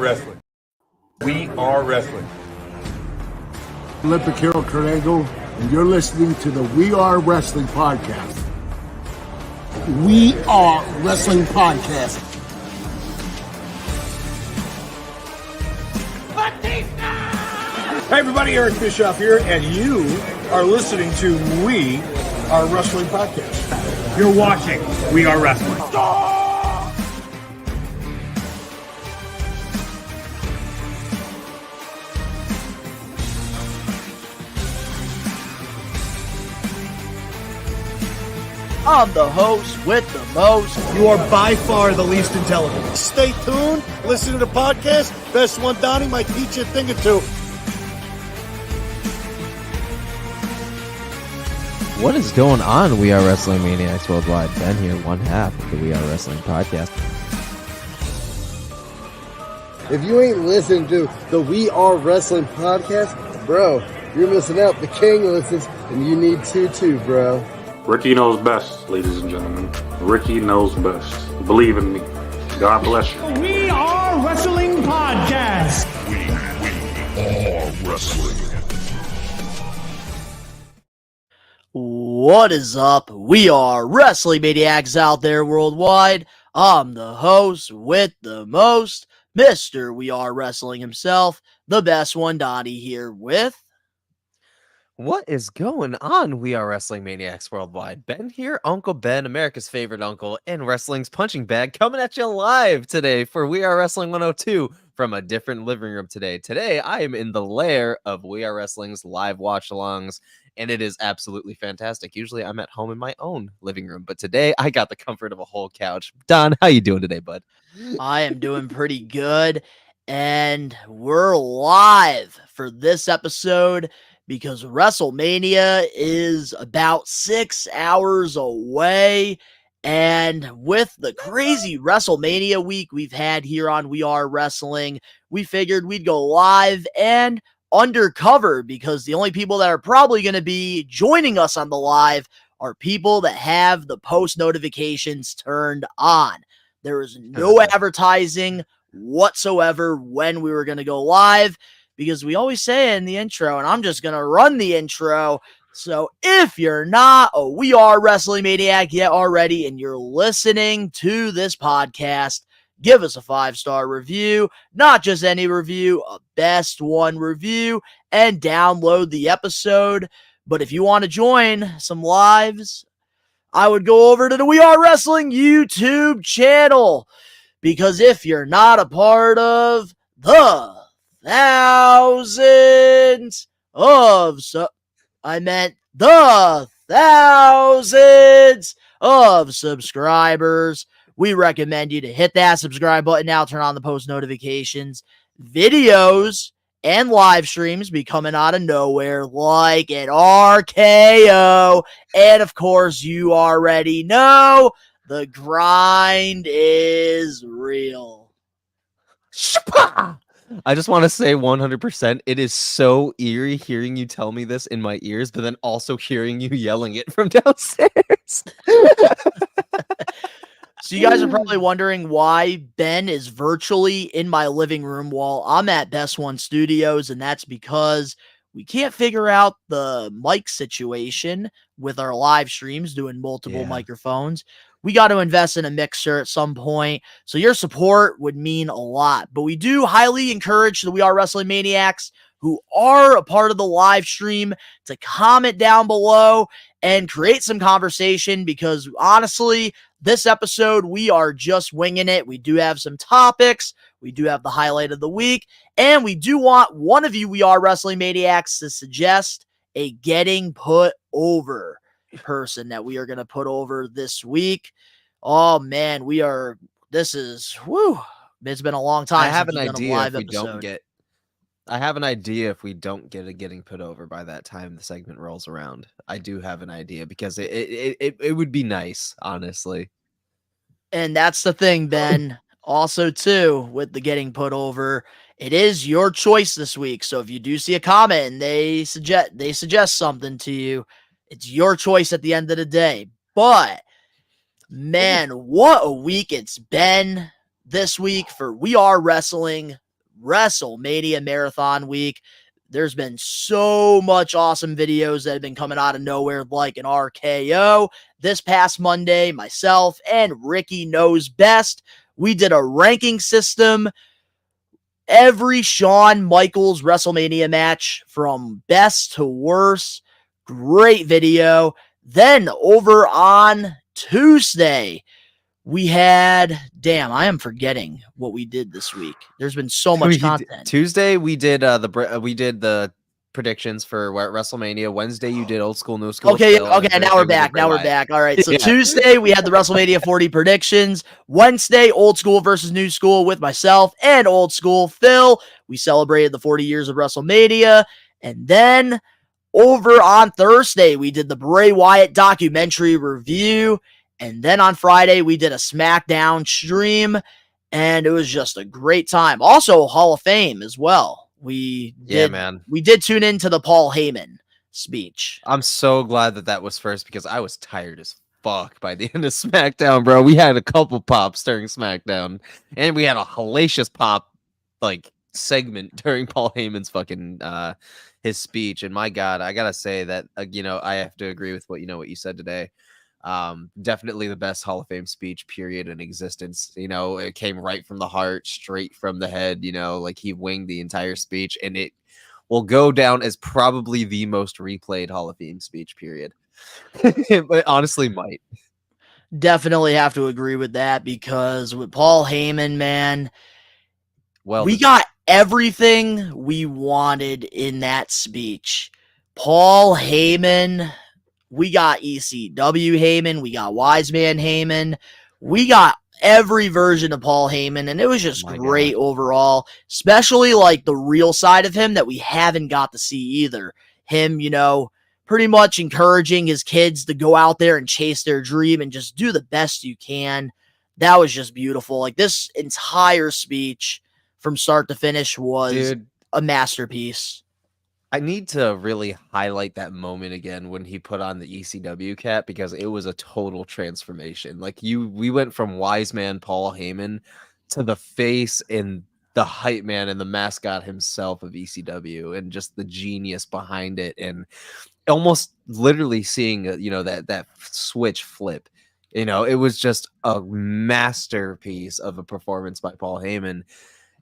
wrestling. We are wrestling. Olympic hero Kurt Angle, and you're listening to the We Are Wrestling Podcast. We Are Wrestling Podcast. Hey everybody, Eric Bischoff here, and you are listening to We Are Wrestling Podcast. You're watching We Are Wrestling. I'm the host with the most. You are by far the least intelligent. Stay tuned, listen to the podcast. Best one, Donnie, might teach you a thing or two. What is going on, We Are Wrestling Maniacs Worldwide? Ben here, one half of the We Are Wrestling Podcast. If you ain't listening to the We Are Wrestling Podcast, bro, you're missing out. The king listens, and you need to too, bro. Ricky knows best, ladies and gentlemen. Ricky knows best. Believe in me. God bless you. We Are Wrestling Podcast. We are wrestling. What is up? We are Wrestling Maniacs out there worldwide. I'm the host with the most, Mr. We Are Wrestling himself, the best one, Donnie, here with... What is going on, We Are Wrestling Maniacs Worldwide? Ben here, Uncle Ben, America's favorite uncle, and wrestling's punching bag, coming at you live today for We Are Wrestling 102 from a different living room today. Today, I am in the lair of We Are Wrestling's live watch-alongs, and it is absolutely fantastic. Usually, I'm at home in my own living room, but today, I got the comfort of a whole couch. Don, how you doing today, bud? I am doing pretty good, and we're live for this episode because WrestleMania is about 6 hours away. And with the crazy WrestleMania week we've had here on We Are Wrestling, we figured we'd go live and undercover because the only people that are probably going to be joining us on the live are people that have the post notifications turned on. There is no advertising whatsoever when we were going to go live, because we always say in the intro, and I'm just going to run the intro. So if you're not a We Are Wrestling Maniac yet already, and you're listening to this podcast, give us a 5-star review, not just any review, a best one review, and download the episode. But if you want to join some lives, I would go over to the We Are Wrestling YouTube channel, because if you're not a part of the thousands of subscribers, we recommend you to hit that subscribe button now, turn on the post notifications. Videos and live streams be coming out of nowhere like an RKO. And of course, you already know the grind is real. Shapa! I just want to say 100%, it is so eerie hearing you tell me this in my ears, but then also hearing you yelling it from downstairs. So you guys are probably wondering why Ben is virtually in my living room while I'm at Best One Studios, and that's because we can't figure out the mic situation with our live streams doing multiple microphones. We got to invest in a mixer at some point, so your support would mean a lot. But we do highly encourage the We Are Wrestling Maniacs who are a part of the live stream to comment down below and create some conversation, because honestly, this episode, we are just winging it. We do have some topics. We do have the highlight of the week, and we do want one of you We Are Wrestling Maniacs to suggest a getting put over person that we are going to put over this week. Oh man, it's been a long time. I have an idea if we don't get a getting put over by that time the segment rolls around. I do have an idea, because it would be nice, honestly. And that's the thing, Ben. Also, too, with the getting put over, it is your choice this week. So if you do see a comment and they suggest something to you, it's your choice at the end of the day. But man, what a week it's been this week for We Are Wrestling WrestleMania Marathon Week. There's been so much awesome videos that have been coming out of nowhere, like an RKO. This past Monday, myself and Ricky Knows Best, we did a ranking system. Every Shawn Michaels WrestleMania match from best to worst. Great video. Then over on Tuesday, we had, I am forgetting what we did this week. There's been so much content. Tuesday we did the predictions for WrestleMania. Wednesday you did old school, new school. Okay, now we're back. All right. So Tuesday we had the WrestleMania 40 predictions. Wednesday, old school versus new school with myself and old school Phil. We celebrated the 40 years of WrestleMania. And then over on Thursday, we did the Bray Wyatt documentary review. And then on Friday, we did a SmackDown stream, and it was just a great time. Also, Hall of Fame as well. We did tune into the Paul Heyman speech. I'm so glad that was first because I was tired as fuck by the end of SmackDown, bro. We had a couple pops during SmackDown, and we had a hellacious pop segment during Paul Heyman's fucking his speech. And my God, I gotta say that I have to agree with what you said today. Definitely the best Hall of Fame speech period in existence. It came right from the heart, straight from the head. He winged the entire speech, and it will go down as probably the most replayed Hall of Fame speech period. But honestly might. Definitely have to agree with that, because with Paul Heyman, man, we got everything we wanted in that speech. Paul Heyman, we got ECW Heyman, we got Wise Man Heyman, we got every version of Paul Heyman, and it was just great overall, especially the real side of him that we haven't got to see either. Him, pretty much encouraging his kids to go out there and chase their dream and just do the best you can. That was just beautiful. This entire speech from start to finish was a masterpiece. I need to really highlight that moment again when he put on the ECW cap, because it was a total transformation. We went from wise man Paul Heyman to the face and the hype man and the mascot himself of ECW, and just the genius behind it, and almost literally seeing that switch flip. It was just a masterpiece of a performance by Paul Heyman.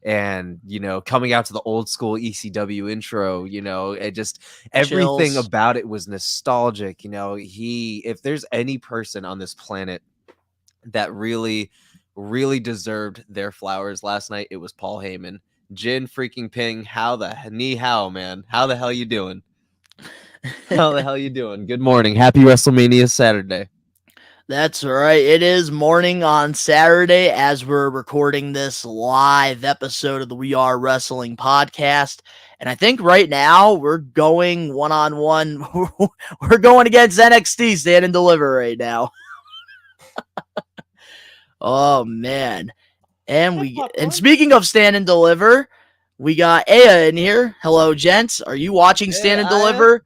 And coming out to the old school ECW intro, it just everything about it was nostalgic. If there's any person on this planet that really deserved their flowers last night, it was Paul Heyman. Jin freaking Ping, how man, how the hell you doing? How the hell you doing? Good morning, happy WrestleMania Saturday. That's right. It is morning on Saturday as we're recording this live episode of the We Are Wrestling podcast. And I think right now we're going one-on-one. We're going against NXT Stand and Deliver right now. Oh, man. And speaking of Stand and Deliver, we got Aya in here. Hello, gents. Are you watching Stand and Deliver?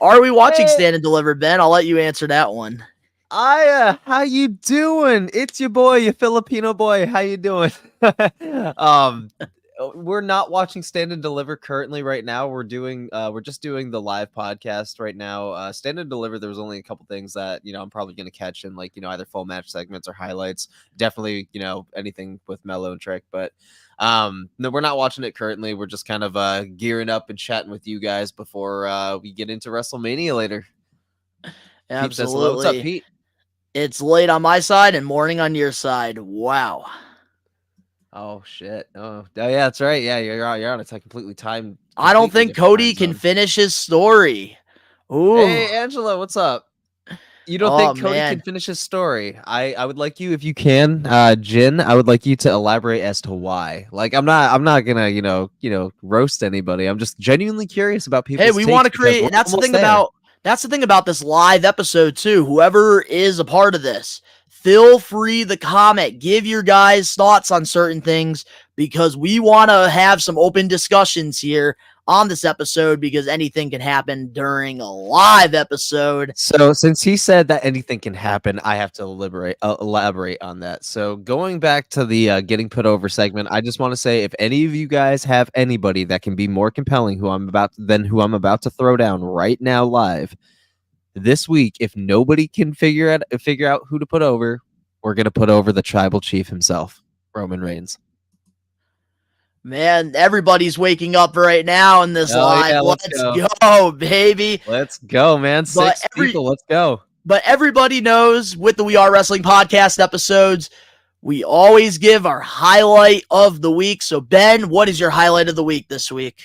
Are we watching Stand and Deliver, Ben? I'll let you answer that one. Aya, how you doing? It's your boy, your Filipino boy. How you doing? We're not watching Stand and Deliver currently right now. We're just doing the live podcast right now. Stand and Deliver, there was only a couple things that I'm probably gonna catch in either full match segments or highlights. Definitely anything with Mello and Trick, but no, we're not watching it currently. We're just kind of gearing up and chatting with you guys before we get into WrestleMania later. Absolutely. What's up, Pete? It's late on my side and morning on your side. Wow. Oh shit! Oh yeah, that's right. Yeah, you're on a completely time. I don't think Cody can finish his story. Ooh. Hey Angela, what's up? You don't think Cody can finish his story? I would like you, if you can, Jin. I would like you to elaborate as to why. I'm not gonna roast anybody. I'm just genuinely curious about people. Hey, we want to create, and that's the thing about. That's the thing about this live episode, too. Whoever is a part of this, feel free to comment. Give your guys' thoughts on certain things. because we want to have some open discussions here on this episode because anything can happen during a live episode. So since he said that anything can happen, I have to elaborate on that. So going back to the getting put over segment, I just want to say if any of you guys have anybody that can be more compelling who I'm about to throw down right now live this week, if nobody can figure out who to put over, we're going to put over the tribal chief himself, Roman Reigns. Man, everybody's waking up right now in this live. Yeah, let's go, baby. Let's go, man. Six people. Let's go. But everybody knows with the We Are Wrestling podcast episodes, we always give our highlight of the week. So, Ben, what is your highlight of the week this week?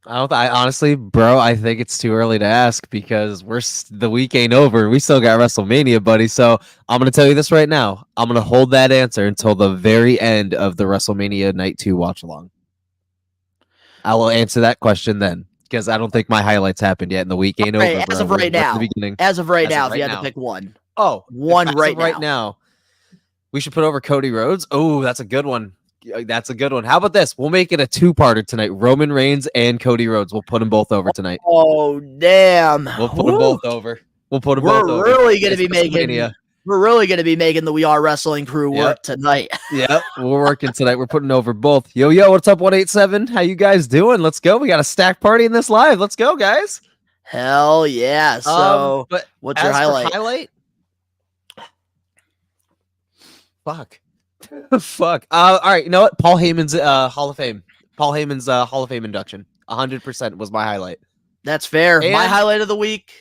I honestly, bro, I think it's too early to ask because the week ain't over. We still got WrestleMania, buddy. So I'm going to tell you this right now. I'm going to hold that answer until the very end of the WrestleMania Night 2 watch along. I will answer that question then because I don't think my highlights happened yet and the week ain't over. As of right now, if you had to pick one. Right now, we should put over Cody Rhodes. Oh, that's a good one. That's a good one. How about this? We'll make it a two-parter tonight. Roman Reigns and Cody Rhodes. We'll put them both over tonight. Oh, damn. We'll put them both over. We're really going to be making the We Are Wrestling crew work tonight. Yep, we're working tonight. We're putting over both. Yo, what's up, 187? How you guys doing? Let's go. We got a stack party in this live. Let's go, guys. Hell yeah. So, but what's your highlight? Fuck. Fuck. All right. You know what? Paul Heyman's Hall of Fame. Paul Heyman's Hall of Fame induction. 100% was my highlight. That's fair. And my highlight of the week.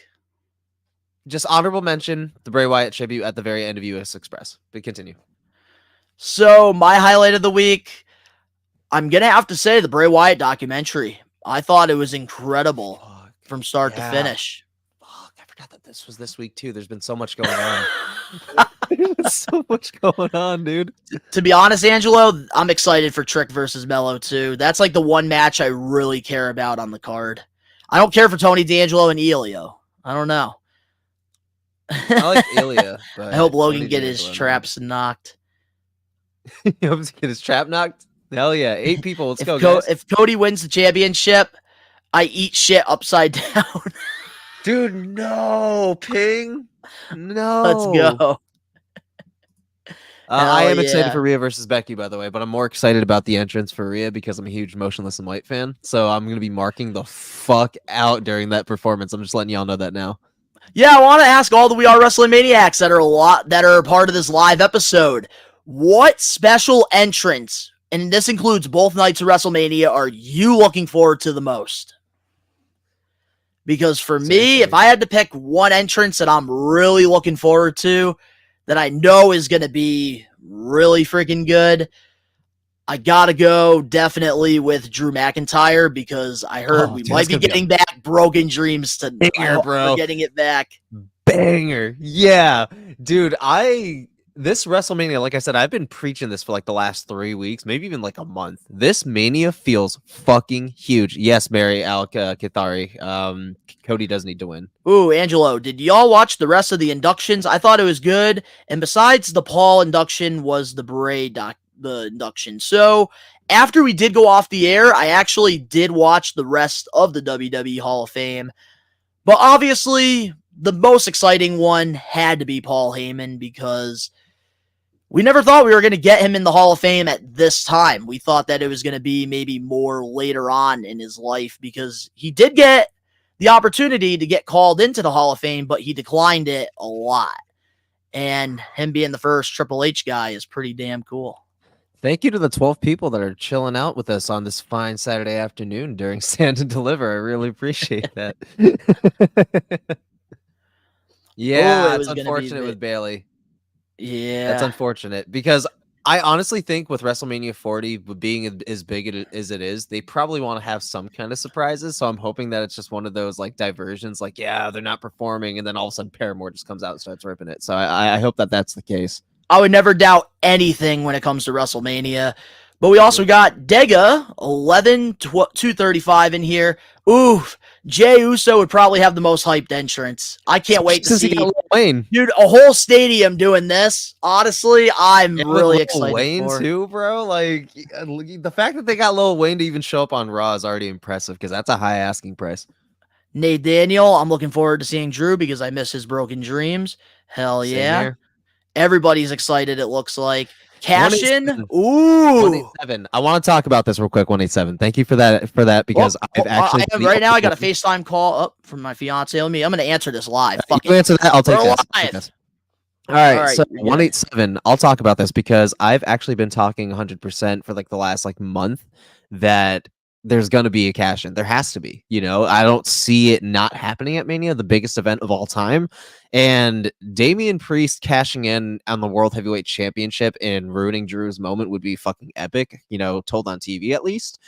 Just honorable mention, the Bray Wyatt tribute at the very end of US Express. But continue. So my highlight of the week, I'm going to have to say the Bray Wyatt documentary. I thought it was incredible from start to finish. Fuck, I forgot that this was this week too. There's been so much going on. So much going on, dude. To be honest, Angelo, I'm excited for Trick versus Mello too. That's like the one match I really care about on the card. I don't care for Tony D'Angelo and Elio. I don't know. I like Ilya. I hope Logan get his traps knocked. He hopes to get his trap knocked? Hell yeah. 8 people. Let's go, guys. If Cody wins the championship, I eat shit upside down. Dude, no. Ping. No. Let's go. I am excited for Rhea versus Becky, by the way, but I'm more excited about the entrance for Rhea because I'm a huge Motionless in White fan. So I'm going to be marking the fuck out during that performance. I'm just letting y'all know that now. Yeah, I want to ask all the We Are Wrestling Maniacs that are part of this live episode, what special entrance, and this includes both nights of WrestleMania, are you looking forward to the most? Because for me, if I had to pick one entrance that I'm really looking forward to, that I know is going to be really freaking good, I got to go definitely with Drew McIntyre because I heard we might be getting back Broken Dreams tonight. Banger, bro. We're getting it back. Banger. Yeah. Dude, this WrestleMania, like I said, I've been preaching this for like the last 3 weeks, maybe even like a month. This Mania feels fucking huge. Yes, Mary Al-Kathari. Cody does need to win. Ooh, Angelo, did y'all watch the rest of the inductions? I thought it was good. And besides the Paul induction was the Bray the induction. So after we did go off the air, I actually did watch the rest of the WWE Hall of Fame. But obviously, the most exciting one had to be Paul Heyman because we never thought we were going to get him in the Hall of Fame at this time. We thought that it was going to be maybe more later on in his life because he did get the opportunity to get called into the Hall of Fame, but he declined it a lot. And him being the first Triple H guy is pretty damn cool. Thank you to the 12 people that are chilling out with us on this fine Saturday afternoon during Stand and Deliver. I really appreciate that. Yeah, it's unfortunate with Bailey. Yeah. That's unfortunate because I honestly think with WrestleMania 40 being as big as it is, they probably want to have some kind of surprises. So I'm hoping that it's just one of those like diversions, like, yeah, they're not performing. And then all of a sudden Paramore just comes out and starts ripping it. So I hope that that's the case. I would never doubt anything when it comes to WrestleMania, But we also got Dega 235 in here. Oof. Jey Uso would probably have the most hyped entrance. I can't wait to Since he see, got Lil Wayne. dude, a whole stadium doing this. Honestly, I'm And really Lil excited Wayne for. too, bro. Like the fact that they got Lil Wayne to even show up on Raw is already impressive because that's a high asking price. Nate Daniel, I'm looking forward to seeing Drew because I miss his broken dreams. Hell Same yeah. here. Everybody's excited, it looks like. Cash in. 187. Ooh. 187. I want to talk about this real quick. 187. Thank you for that because I've actually right now I got a FaceTime call up from my fiance. I'm going to answer this live. Fuck you answer that. I'll take We're this. live. All right, All right, so you're good. 187. I'll talk about this because I've actually been talking 100% for like the last like month that there's going to be a cash in. There has to be. You know, I don't see it not happening at Mania, the biggest event of all time. And Damian Priest cashing in on the World Heavyweight Championship and ruining Drew's moment would be fucking epic, you know, told on TV at least.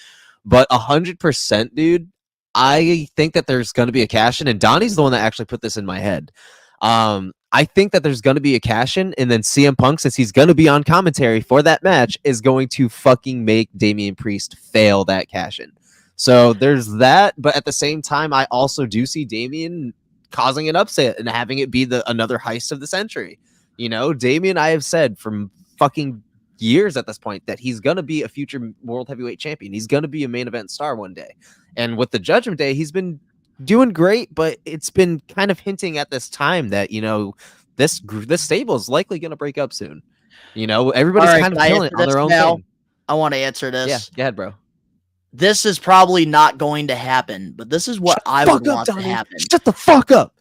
But 100%, dude, I think that there's going to be a cash in, and Donnie's the one that actually put this in my head. I think that there's going to be a cash in, and then CM Punk, since he's going to be on commentary for that match, is going to fucking make Damian Priest fail that cash in. So there's that, but at the same time, I also do see Damian causing an upset and having it be another heist of the century. You know, Damian, I have said from fucking years at this point that he's going to be a future World Heavyweight Champion. He's going to be a main event star one day. And with the Judgment Day, he's been doing great, but it's been kind of hinting at this time that, you know, this stable is likely going to break up soon. You know, everybody's kind of killing it on their own thing. I want to answer this. Yeah, go ahead, bro. This is probably not going to happen, but this is what I would want to happen. Shut the fuck up.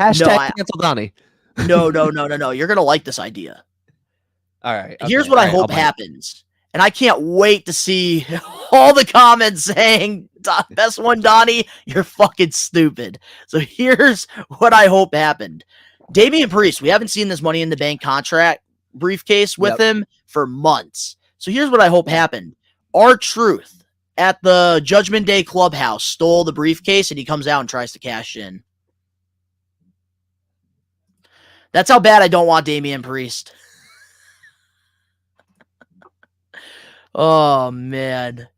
Hashtag cancel Donnie. No. You're going to like this idea. All right. Here's what I hope happens. And I can't wait to see all the comments saying, best one, Donnie, you're fucking stupid. So here's what I hope happened. Damian Priest, we haven't seen this Money in the Bank contract briefcase with him for months. So here's what I hope happened. R-Truth at the Judgment Day Clubhouse stole the briefcase and he comes out and tries to cash in. That's how bad I don't want Damian Priest. Oh, man.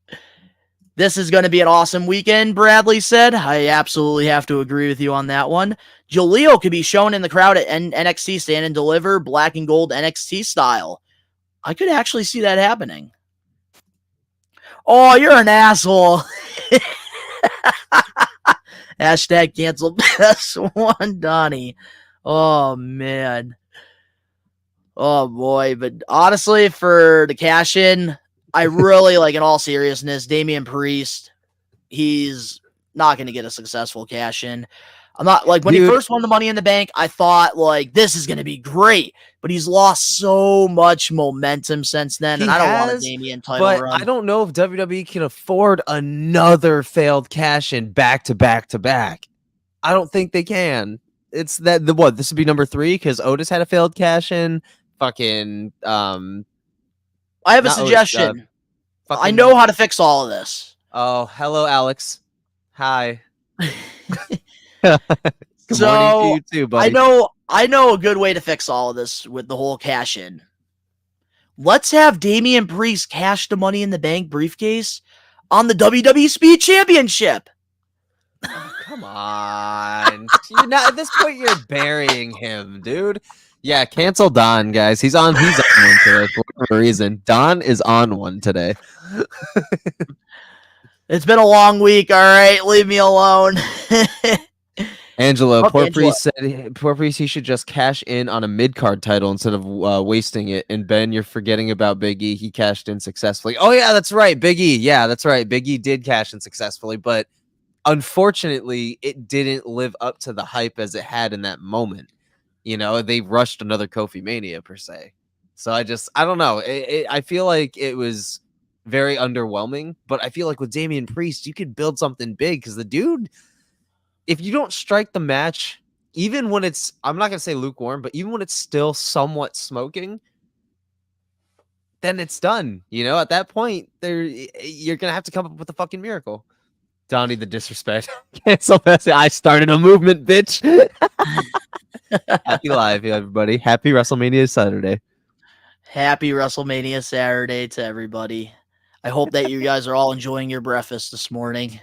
This is going to be an awesome weekend, Bradley said. I absolutely have to agree with you on that one. Jaleel could be shown in the crowd at NXT Stand and Deliver, black and gold NXT style. I could actually see that happening. Oh, you're an asshole. Hashtag cancel best one, Donnie. Oh, man. Oh, boy. But honestly, for the cash in, I really, like, in all seriousness, Damian Priest, he's not going to get a successful cash in. I'm not, like, when he first won the Money in the Bank, I thought, like, this is going to be great. But he's lost so much momentum since then, and I don't want a Damian title run. But I don't know if WWE can afford another failed cash in back to back to back. I don't think they can. It's that, this would be number 3 because Otis had a failed cash in. Fucking, I have a suggestion. I know how to fix all of this. Oh, hello, Alex. Hi. Good So, morning to you too, buddy. I know a good way to fix all of this with the whole cash in. Let's have Damian Priest cash the Money in the Bank briefcase on the WWE Speed Championship. Oh, come on. You're not, at this point, you're burying him, dude. Yeah, cancel Don, guys. He's on one today for whatever reason. Don is on one today. It's been a long week, all right? Leave me alone. Angelo, poor Priest said he should just cash in on a mid-card title instead of wasting it. And Ben, you're forgetting about Big E. He cashed in successfully. Oh, yeah, that's right. Big E. Yeah, that's right. Big E did cash in successfully, but unfortunately, it didn't live up to the hype as it had in that moment. You know, they rushed another Kofi Mania, per se. So I don't know. I feel like it was very underwhelming, but I feel like with Damian Priest, you could build something big because the dude, if you don't strike the match, even when it's, I'm not going to say lukewarm, but even when it's still somewhat smoking, then it's done. You know, at that point, you're going to have to come up with a fucking miracle. Donnie, the disrespect. Cancel message. I started a movement, bitch. Happy live, everybody. Happy WrestleMania Saturday. Happy WrestleMania Saturday to everybody. I hope that you guys are all enjoying your breakfast this morning.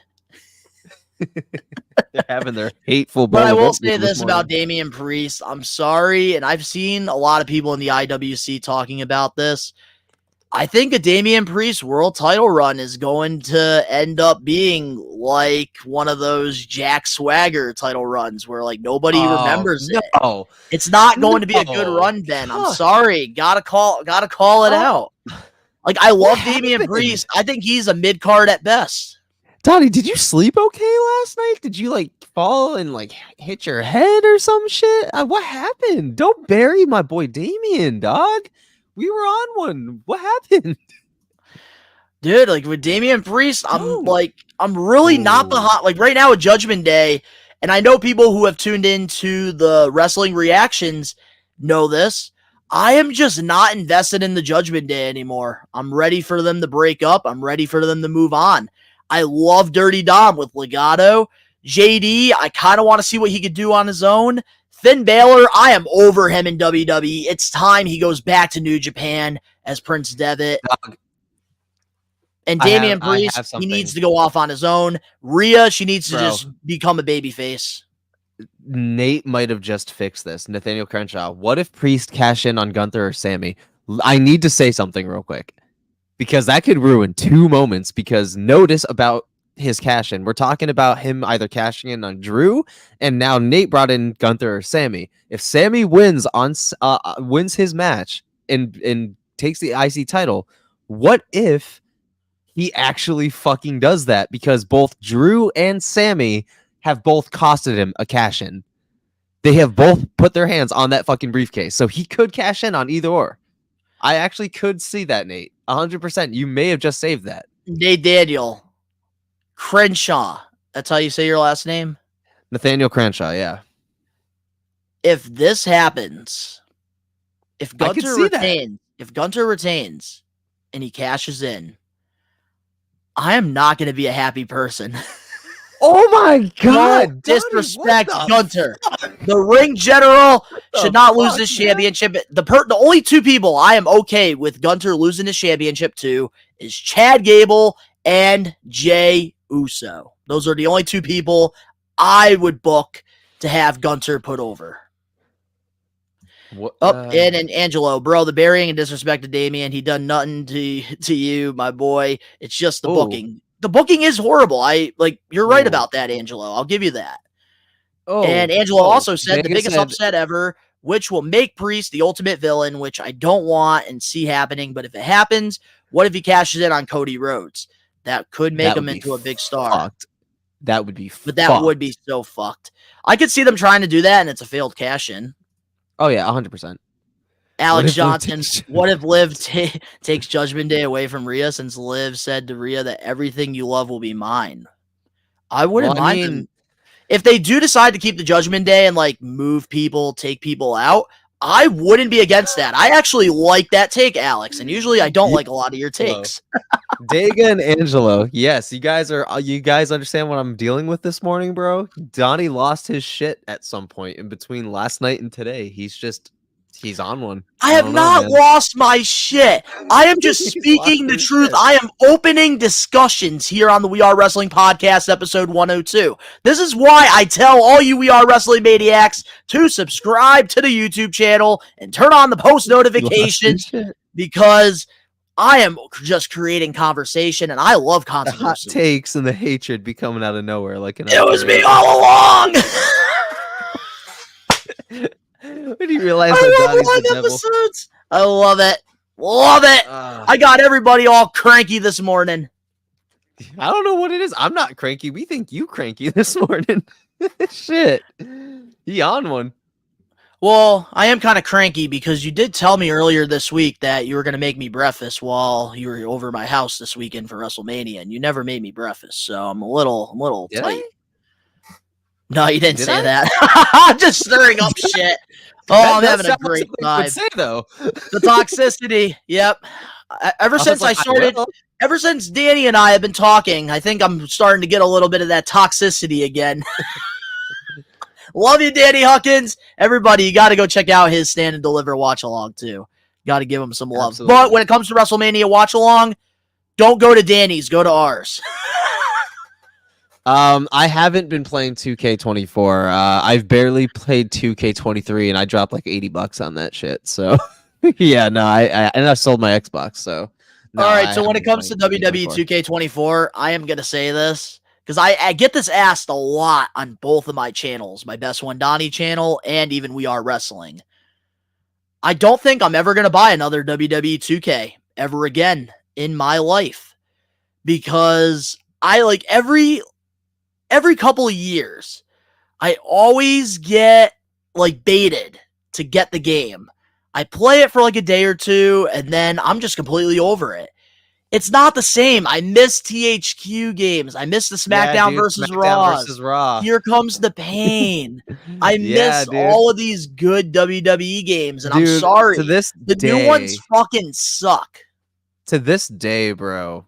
They're having their hateful But bowl I of will oatmeal say this morning. about Damian Priest. I'm sorry, and I've seen a lot of people in the IWC talking about this. I think a Damian Priest world title run is going to end up being like one of those Jack Swagger title runs where like nobody remembers it. No. It's not going to be a good No. run, Ben. I'm God. sorry. Gotta call it out. Like, I love Damian happened? Priest. I think he's a mid card at best. Donnie, did you sleep okay last night? Did you like fall and like hit your head or some shit? What happened? Don't bury my boy Damian, dog. We were on one. What happened? Dude, like with Damian Priest, I'm really not behind. Like right now at Judgment Day, and I know people who have tuned into the wrestling reactions know this. I am just not invested in the Judgment Day anymore. I'm ready for them to break up. I'm ready for them to move on. I love Dirty Dom with Legato. JD, I kind of want to see what he could do on his own. Finn Balor, I am over him in WWE. It's time he goes back to New Japan as Prince Devitt. And Damian Priest, he needs to go off on his own. Rhea, she needs to just become a babyface. Nate might have just fixed this. Nathaniel Crenshaw, what if Priest cash in on Gunther or Sammy? I need to say something real quick because that could ruin 2 moments because notice about his cash in. We're talking about him either cashing in on Drew, and now Nate brought in Gunther or Sammy. If Sammy wins wins his match and takes the IC title, what if he actually fucking does that? Because both Drew and Sammy have both costed him a cash in. They have both put their hands on that fucking briefcase, so he could cash in on either or. I actually could see that, Nate. 100%. You may have just saved that. Nate Daniel Crenshaw. That's how you say your last name? Nathaniel Crenshaw, yeah. If this happens, if Gunther retains and he cashes in, I am not going to be a happy person. Oh my God! Don't disrespect Gunther. The ring general should not lose this championship. The only 2 people I am okay with Gunther losing his championship to is Chad Gable and Jey Uso. Those are the only 2 people I would book to have Gunther put over. And Angelo, bro, the burying and disrespect to Damian. He done nothing to you, my boy. It's just the booking. The booking is horrible. You're right about that, Angelo. I'll give you that. And Angelo also said the biggest upset ever, which will make Priest the ultimate villain, which I don't want and see happening. But if it happens, what if he cashes in on Cody Rhodes? That could make him into a big star. That would be But that would be so fucked. I could see them trying to do that, and it's a failed cash-in. Oh, yeah, 100%. Alex Johnson, what if Liv takes Judgment Day away from Rhea since Liv said to Rhea that everything you love will be mine? I wouldn't mind them. If they do decide to keep the Judgment Day and like move people, take people out, I wouldn't be against that. I actually like that take, Alex, and usually I don't like a lot of your takes. Dega and Angelo, yes, you guys understand what I'm dealing with this morning, bro? Donnie lost his shit at some point in between last night and today. He's on one. I have not lost my shit. I am just speaking the truth. I am opening discussions here on the We Are Wrestling Podcast, episode 102. This is why I tell all you We Are Wrestling Maniacs to subscribe to the YouTube channel and turn on the post notifications because I am just creating conversation and I love controversy. The hot takes and the hatred be coming out of nowhere. It was me all along. When you realize that Donnie's the episodes. I love it. Love it. I got everybody all cranky this morning. I don't know what it is. I'm not cranky. We think you cranky this morning. Shit. He on one. Well, I am kind of cranky because you did tell me earlier this week that you were going to make me breakfast while you were over my house this weekend for WrestleMania, and you never made me breakfast, so I'm a little tight. No, you didn't say that. I'm just stirring up shit. Oh, I'm having a great time. Say, though. The toxicity. Yep. Ever since Danny and I have been talking, I think I'm starting to get a little bit of that toxicity again. Love you, Danny Huckins. Everybody, you got to go check out his Stand and Deliver watch along too. Got to give him some love. Absolutely. But when it comes to WrestleMania watch along, Don't go to Danny's, go to ours. I haven't been playing 2K24. I've barely played 2K23, and I dropped like $80 on that shit. So, yeah, no, I sold my Xbox. So, no, all right. I So when it haven't comes to been playing WWE 2K24, I am gonna say this because I get this asked a lot on both of my channels, my Best One Donnie channel and even We Are Wrestling. I don't think I'm ever gonna buy another WWE 2K ever again in my life because I like every couple of years, I always get like baited to get the game. I play it for like a day or two, and then I'm just completely over it. It's not the same. I miss THQ games. I miss the SmackDown versus Raw. Here comes the pain. I miss all of these good WWE games, and I'm sorry. The new ones fucking suck. To this day, bro,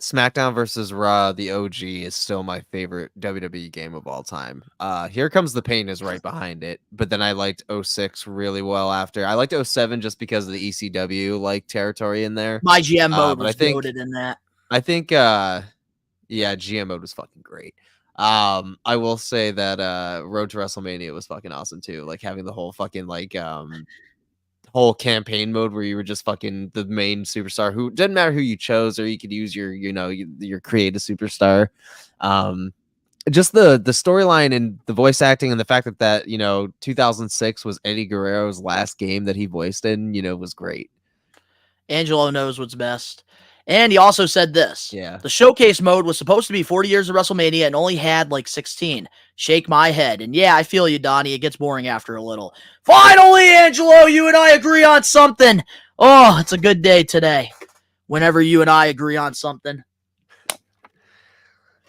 SmackDown versus Raw, the OG, is still my favorite WWE game of all time. Here Comes the Pain is right behind it, but then I liked 06 really well after. I liked 07 just because of the ECW like territory in there. My GM mode was goated in that. I think yeah, GM mode was fucking great. I will say that Road to WrestleMania was fucking awesome too. Like having the whole fucking like whole campaign mode where you were just fucking the main superstar who didn't matter who you chose, or you could use your your creative superstar. Just the storyline and the voice acting and the fact that 2006 was Eddie Guerrero's last game that he voiced in, was great. Angelo knows what's best. And he also said this. Yeah. The showcase mode was supposed to be 40 years of WrestleMania and only had like 16. Shake my head. And yeah, I feel you, Donnie. It gets boring after a little. Finally, Angelo, you and I agree on something. Oh, it's a good day today. Whenever you and I agree on something.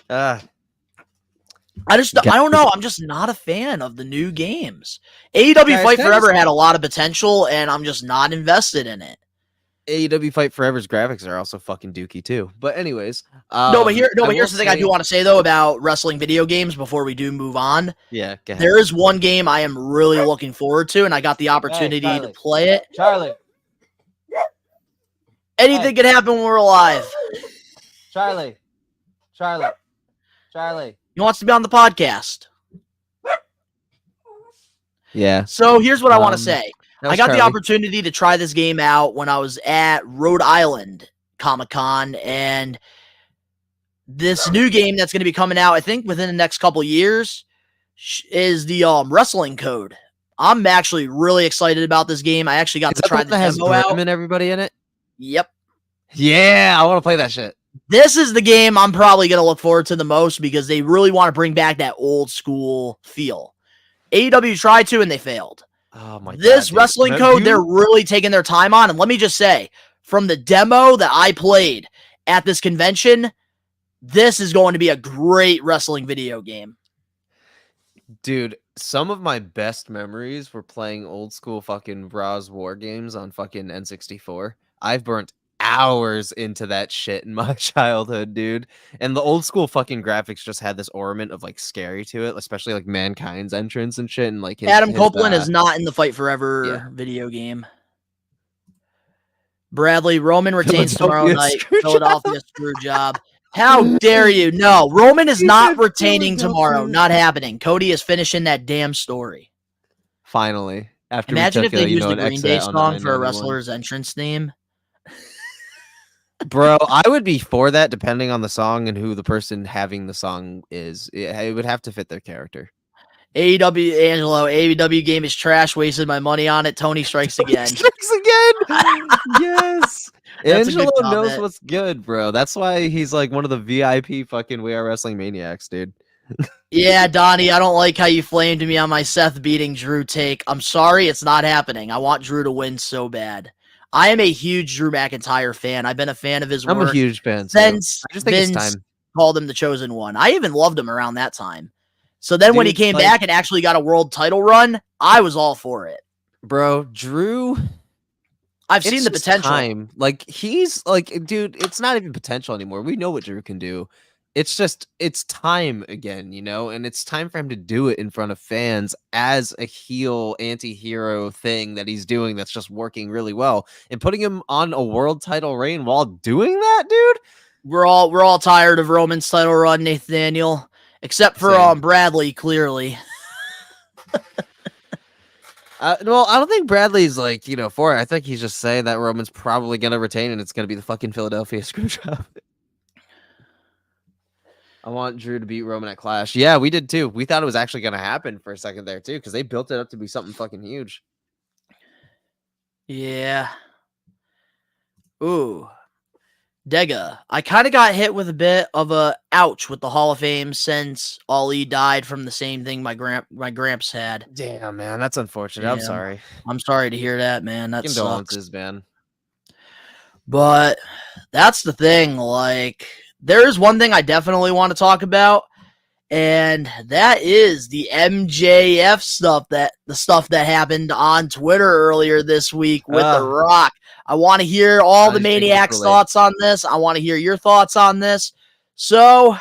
I don't know. I'm just not a fan of the new games. AEW Fight Forever had a lot of potential, and I'm just not invested in it. AEW Fight Forever's graphics are also fucking dookie too. But anyways, but here's the thing I do want to say though about wrestling video games before we do move on. Yeah, go ahead. There is one game I am really looking forward to, and I got the opportunity to play it. Charlie, anything can happen when we're alive. Charlie. He wants to be on the podcast. Yeah. So here's what I want to say. I got the opportunity to try this game out when I was at Rhode Island Comic-Con, and this new game that's going to be coming out, I think, within the next couple years is the Wrestling Code. I'm actually really excited about this game. I actually got to try the demo out. And everybody in it? Yep. Yeah, I want to play that shit. This is the game I'm probably going to look forward to the most because they really want to bring back that old school feel. AEW tried to, and they failed. Oh my God, this Wrestling Code, they're really taking their time on. And let me just say, from the demo that I played at this convention, this is going to be a great wrestling video game. Dude, some of my best memories were playing old school fucking Raw's War games on fucking N64. I've burnt hours into that shit in my childhood, dude. And the old school fucking graphics just had this ornament of like scary to it, especially like Mankind's entrance and shit. And like Adam Copeland is not in the Fight Forever video game. Bradley, Roman retains tomorrow night. Philadelphia screw job. How dare you? No, Roman is not retaining tomorrow. Not happening. Cody is finishing that damn story. Finally. After imagine if they used the Green Day song for a wrestler's entrance theme. Bro, I would be for that depending on the song and who the person having the song is. It would have to fit their character. AEW game is trash. Wasted my money on it. Tony strikes again. Yes. Angelo knows what's good, bro. That's why he's like one of the VIP fucking We Are Wrestling Maniacs, dude. Yeah, Donnie, I don't like how you flamed me on my Seth beating Drew take. I'm sorry, it's not happening. I want Drew to win so bad. I am a huge Drew McIntyre fan. I've been a fan of his work. I'm a huge fan. Since I just think Vince it's time. Called him the Chosen One. I even loved him around that time. So then when he came back and actually got a world title run, I was all for it. Bro, Drew... I've seen the potential. Like, he's like, dude, it's not even potential anymore. We know what Drew can do. it's time again, and it's time for him to do it in front of fans as a heel anti-hero thing that he's doing that's just working really well. And putting him on a world title reign while doing that, dude. We're all tired of Roman's title run, Nathaniel, except for Same. Bradley, clearly. Well, I don't think Bradley's for it. I think he's just saying that Roman's probably gonna retain, and it's gonna be the fucking Philadelphia Screwjob. I want Drew to beat Roman at Clash. Yeah, we did too. We thought it was actually gonna happen for a second there too, because they built it up to be something fucking huge. Yeah. Ooh. Dega, I kind of got hit with a bit of a ouch with the Hall of Fame since Ali died from the same thing my gramps had. Damn, man, that's unfortunate. Damn. I'm sorry. I'm sorry to hear that, man. That Condolences, sucks. man. But that's the thing. Like, there's one thing I definitely want to talk about, and that is the MJF stuff. The stuff that happened on Twitter earlier this week with The Rock. I want to hear all the Maniacs' thoughts on this. I want to hear your thoughts on this. So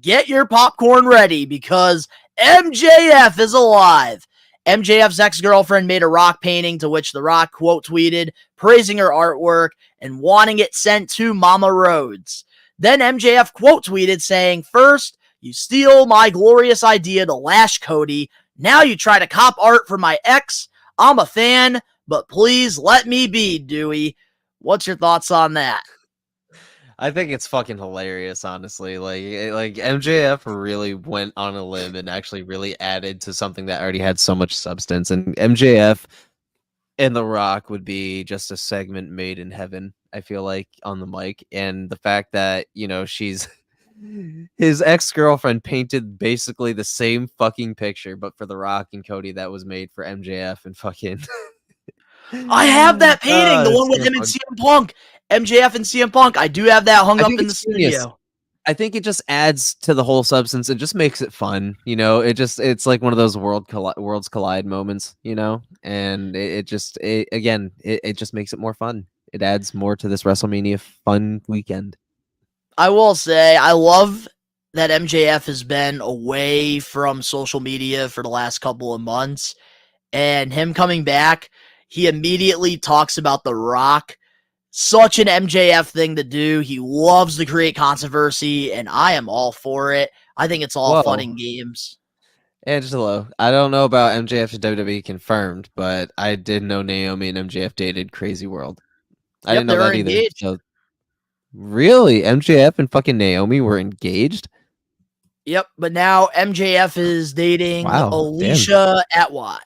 get your popcorn ready because MJF is alive. MJF's ex-girlfriend made a Rock painting to which The Rock quote tweeted, praising her artwork and wanting it sent to Mama Rhodes. Then MJF quote tweeted saying, first, you steal my glorious idea to lash Cody. Now you try to cop art for my ex. I'm a fan. But please let me be, Dewey. What's your thoughts on that? I think it's fucking hilarious, honestly. Like MJF really went on a limb and actually really added to something that already had so much substance. And MJF and The Rock would be just a segment made in heaven, I feel like, on the mic. And the fact that, she's his ex-girlfriend painted basically the same fucking picture, but for The Rock and Cody that was made for MJF and fucking... I have that painting, the one with him and CM Punk. MJF and CM Punk. I do have that hung up in the studio. I think it just adds to the whole substance. It just makes it fun, it's like one of those worlds collide moments, and it just makes it more fun. It adds more to this WrestleMania fun weekend. I will say, I love that MJF has been away from social media for the last couple of months, and him coming back, he immediately talks about The Rock. Such an MJF thing to do. He loves to create controversy, and I am all for it. I think it's all fun and games. Angelo, I don't know about MJF to WWE confirmed, but I did know Naomi and MJF dated Crazy World. I didn't know that either. So, really? MJF and fucking Naomi were engaged? Yep, but now MJF is dating Alicia Atwatt.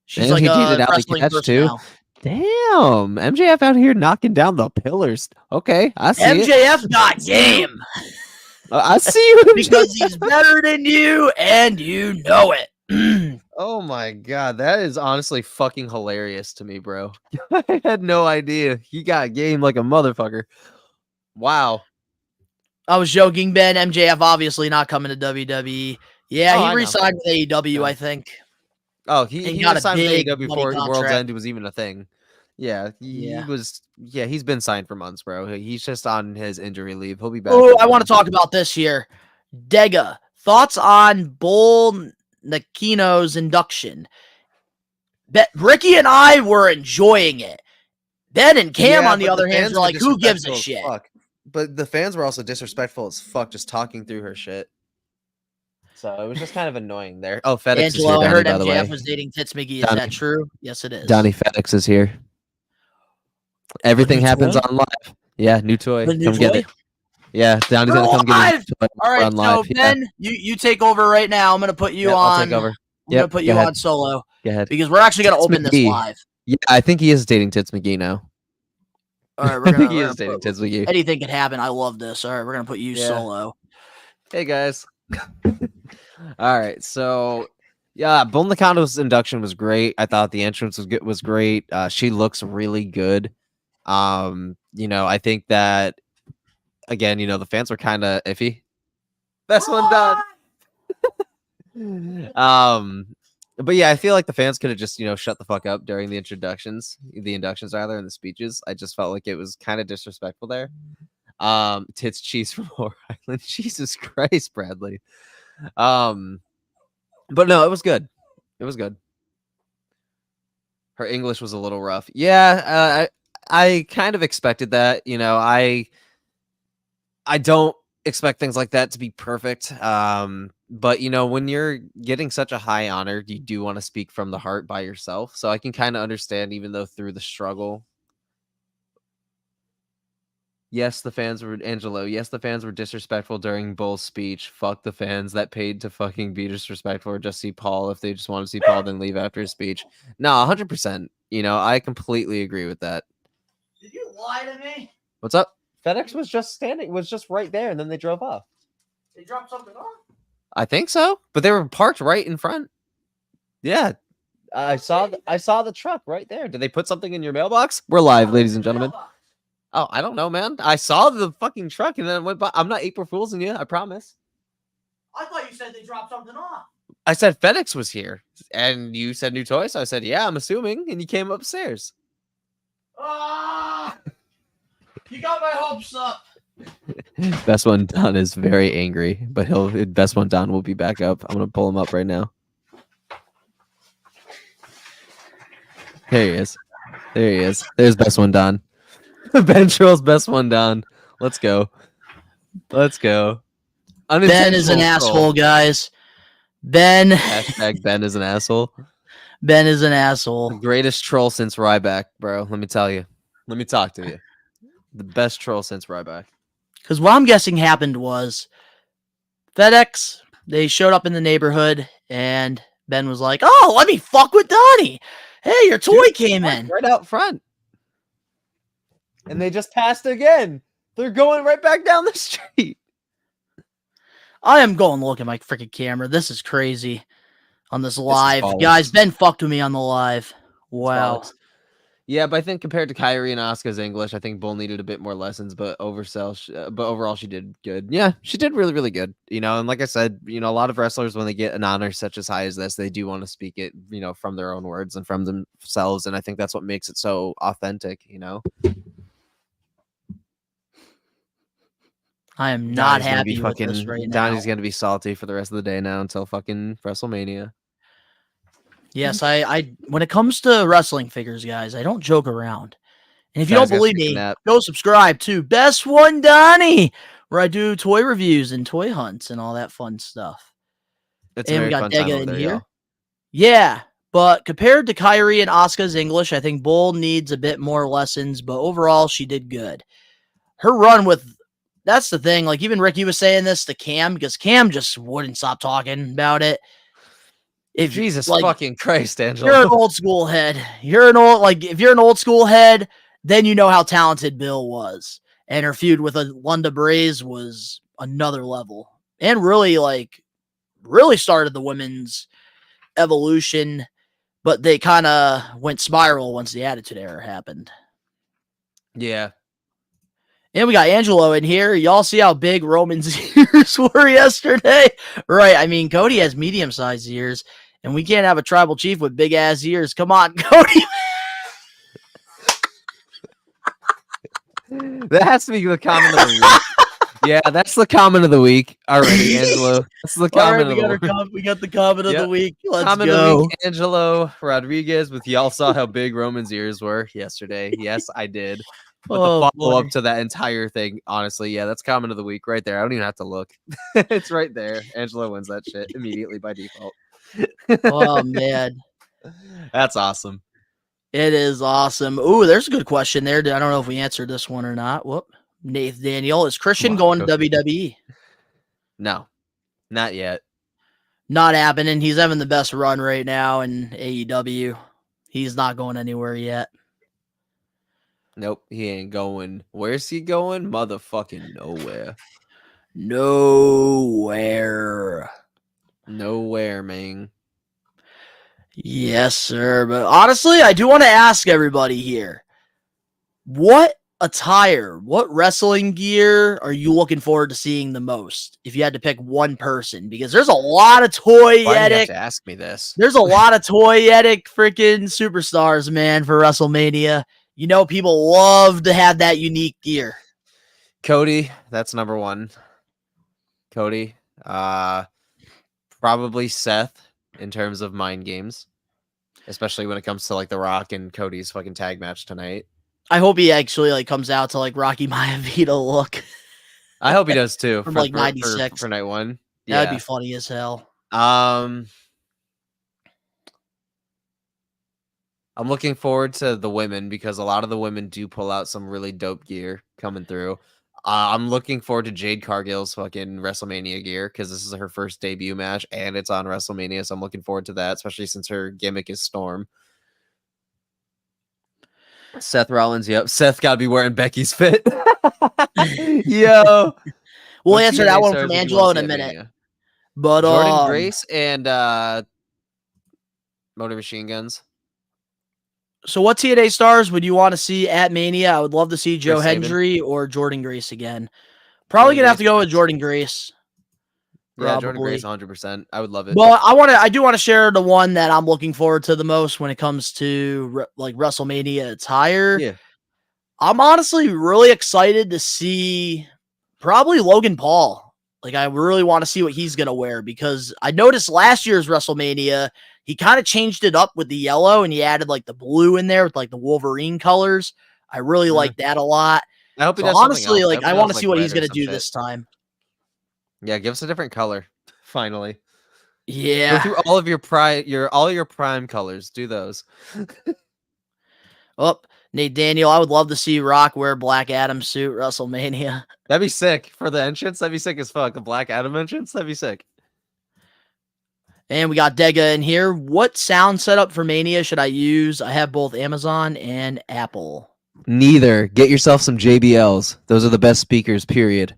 She's like a wrestling person too. Now. Damn, MJF out here knocking down the pillars. Okay, I see MJF got game. I see you because he's better than you, and you know it. Oh my god, that is honestly fucking hilarious to me, bro. I had no idea. He got game like a motherfucker. Wow. I was joking, Ben. MJF obviously not coming to WWE. Yeah, he re-signed with AEW, I think. Oh, he got signed with AEW before World's End was even a thing. Yeah, he's been signed for months, bro. He's just on his injury leave. He'll be back. Oh, I want to talk about this here. Dega, thoughts on Bull Nakino's induction? Ricky and I were enjoying it. Ben and Cam, on the other hand, are like, who gives a shit? But the fans were also disrespectful as fuck, just talking through her shit. So it was just kind of annoying there. Oh, FedEx is here, Donnie, I heard by the way. MJF was dating Tits McGee. Is that true? Yes, it is. Donnie, FedEx is here. Everything happens on live. Yeah, new toy. Come get it. Yeah, Donnie's gonna come get it. All right, so Ben, you take over right now. I'm gonna put you on. I'll take over. I'm gonna put you on solo. Go ahead. Because we're actually gonna open this live. Yeah, I think he is dating Tits McGee now. All right, we're gonna. He is dating Tits McGee. Anything can happen. I love this. All right, we're gonna put you solo. Hey guys. All right, so yeah, Bull Nakano's induction was great. I thought the entrance was great. She looks really good. I think that again, the fans were kind of iffy. Best one done. But yeah, I feel like the fans could have just shut the fuck up during the inductions rather, and the speeches. I just felt like it was kind of disrespectful there. Tits cheese from Whore Island. Jesus Christ, Bradley. But no, it was good. It was good. Her English was a little rough. Yeah, I kind of expected that. You know, I don't expect things like that to be perfect. But you know, when you're getting such a high honor, you do want to speak from the heart by yourself. So I can kind of understand, even though through the struggle. Yes, the fans were Angelo. Yes, the fans were disrespectful during Bull's speech. Fuck the fans that paid to fucking be disrespectful or just see Paul. If they just want to see Paul, then leave after his speech. No, 100%. You know, I completely agree with that. Did you lie to me? What's up? FedEx was just right there, and then they drove off. They dropped something off? I think so, but they were parked right in front. Yeah, I saw the truck right there. Did they put something in your mailbox? We're live, ladies and gentlemen. Oh, I don't know, man. I saw the fucking truck and then went by. I'm not April Foolsing you, I promise. I thought you said they dropped something off. I said FedEx was here, and you said new toys. So I said, yeah, I'm assuming, and you came upstairs. Ah! You got my hopes up. Best One Don is very angry, but Best One Don will be back up. I'm gonna pull him up right now. There he is. There he is. There's Best One Don. Ben Trill's Best One Don. Let's go. Let's go. Ben is an asshole, guys. Ben. Hashtag Ben is an asshole. Ben is an asshole. The greatest troll since Ryback, bro. Let me tell you. Let me talk to you. The best troll since Ryback. Because what I'm guessing happened was FedEx, they showed up in the neighborhood, and Ben was like, oh, let me fuck with Donnie. Hey, your toy came in. Right out front. And they just passed again. They're going right back down the street. I am going to look at my freaking camera. This is crazy on this live. This Guys, Ben fucked with me on the live. Wow. Yeah, but I think compared to Kyrie and Asuka's English, I think Bull needed a bit more lessons, but overall she did good. Yeah, she did really, really good. You know, and like I said, you know, a lot of wrestlers, when they get an honor such as high as this, they do want to speak it, you know, from their own words and from themselves. And I think that's what makes it so authentic, you know. I am not happy with this right now. Donnie's going to be salty for the rest of the day now until fucking WrestleMania. Yes, I when it comes to wrestling figures, guys, I don't joke around. And if you don't believe me, go subscribe to Best One Donnie, where I do toy reviews and toy hunts and all that fun stuff. And we got Dega in here. Yeah, but compared to Kyrie and Asuka's English, I think Bull needs a bit more lessons, but overall, she did good. Her run with, that's the thing, like even Ricky was saying this to Cam, because Cam just wouldn't stop talking about it. If Jesus fucking Christ, Angelo. You're an old school head. If you're an old school head, then you know how talented Bill was. And her feud with Lunda Braze was another level. And really started the women's evolution, but they kind of went spiral once the Attitude Era happened. Yeah. And we got Angelo in here. Y'all see how big Roman's ears were yesterday? Right. I mean, Cody has medium-sized ears, and we can't have a tribal chief with big-ass ears. Come on, Cody. That has to be the comment of the week. Yeah, that's the comment of the week already, Angelo. That's the comment of the week. We got the comment of the week. Let's comment go. Of the week, Angelo Rodriguez with y'all saw how big Roman's ears were yesterday. Yes, I did. But the follow-up to that entire thing, honestly, yeah, that's comment of the week right there. I don't even have to look. It's right there. Angelo wins that shit immediately by default. Oh, man. That's awesome. It is awesome. Ooh, there's a good question there. I don't know if we answered this one or not. Whoop. Nath Daniel, is Christian going to WWE? No, not yet. Not happening. He's having the best run right now in AEW. He's not going anywhere yet. Nope, he ain't going. Where's he going? Motherfucking nowhere. Nowhere. Nowhere, man. Yes, sir. But honestly, I do want to ask everybody here, what attire, what wrestling gear are you looking forward to seeing the most if you had to pick one person? Because there's a lot of toyetic. Why do you have to ask me this? There's a lot of toyetic freaking superstars, man, for WrestleMania. You know, people love to have that unique gear. Cody, that's number one. Cody. Probably Seth in terms of mind games, especially when it comes to like The Rock and Cody's fucking tag match tonight. I hope he actually like comes out to like Rocky Maivita look I hope he does too from for, like '96. for night one. That'd Yeah. be funny as hell. I'm looking forward to the women because a lot of the women do pull out some really dope gear coming through. I'm looking forward to Jade Cargill's fucking WrestleMania gear because this is her first debut match and it's on WrestleMania. So I'm looking forward to that, especially since her gimmick is Storm. Seth Rollins, yep. Seth got to be wearing Becky's fit. Yo. We'll answer that one from Angelo in a minute. Mania? But Jordan Grace and Motor Machine Guns. So what TNA stars would you want to see at Mania? I would love to see Joe Chris Sabin. Hendry or Jordan Grace again. Probably Jordan gonna have to Grace. go with Jordan Grace. Yeah, Jordan Probably. Grace, 100%. I would love it. But I do want to share the one that I'm looking forward to the most when it comes to like WrestleMania attire. Yeah. I'm honestly really excited to see probably Logan Paul. Like I really want to see what he's gonna wear because I noticed last year's WrestleMania he kind of changed it up with the yellow and he added like the blue in there with like the Wolverine colors. I really like that a lot. I hope he So does something honestly, else. like I hope he want to does, see what red he's or gonna some do shit. this time. Yeah, give us a different color. Finally. Go Yeah. through all of your prime colors. Do those. Oh, Nate Daniel, I would love to see Rock wear Black Adam suit WrestleMania. That'd be sick for the entrance. That'd be sick as fuck. The Black Adam entrance. That'd be sick. And we got Dega in here. What sound setup for Mania should I use? I have both Amazon and Apple. Neither. Get yourself some JBLs. Those are the best speakers, period.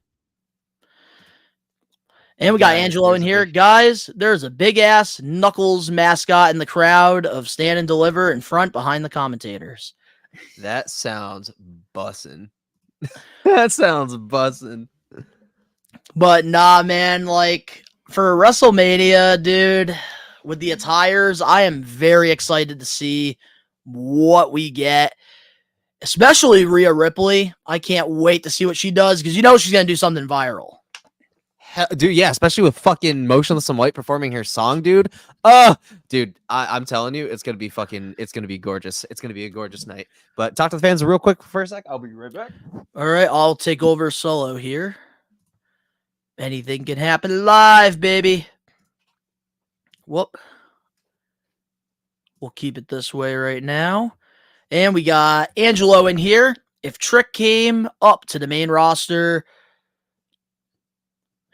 And we got Guys, Angelo in there's a here. big- Guys, there's a big-ass Knuckles mascot in the crowd of Stand and Deliver in front behind the commentators. That sounds bussin'. That sounds bussin'. But nah, man, like for WrestleMania, dude, with the attires, I am very excited to see what we get, especially Rhea Ripley. I can't wait to see what she does because you know she's going to do something viral. Dude, yeah, especially with fucking Motionless and White performing her song, dude. Dude, I'm telling you, it's gonna be gorgeous. It's gonna be a gorgeous night. But talk to the fans real quick for a sec. I'll be right back. All right, I'll take over solo here. Anything can happen live, baby. Whoop. We'll keep it this way right now. And we got Angelo in here. If Trick came up to the main roster,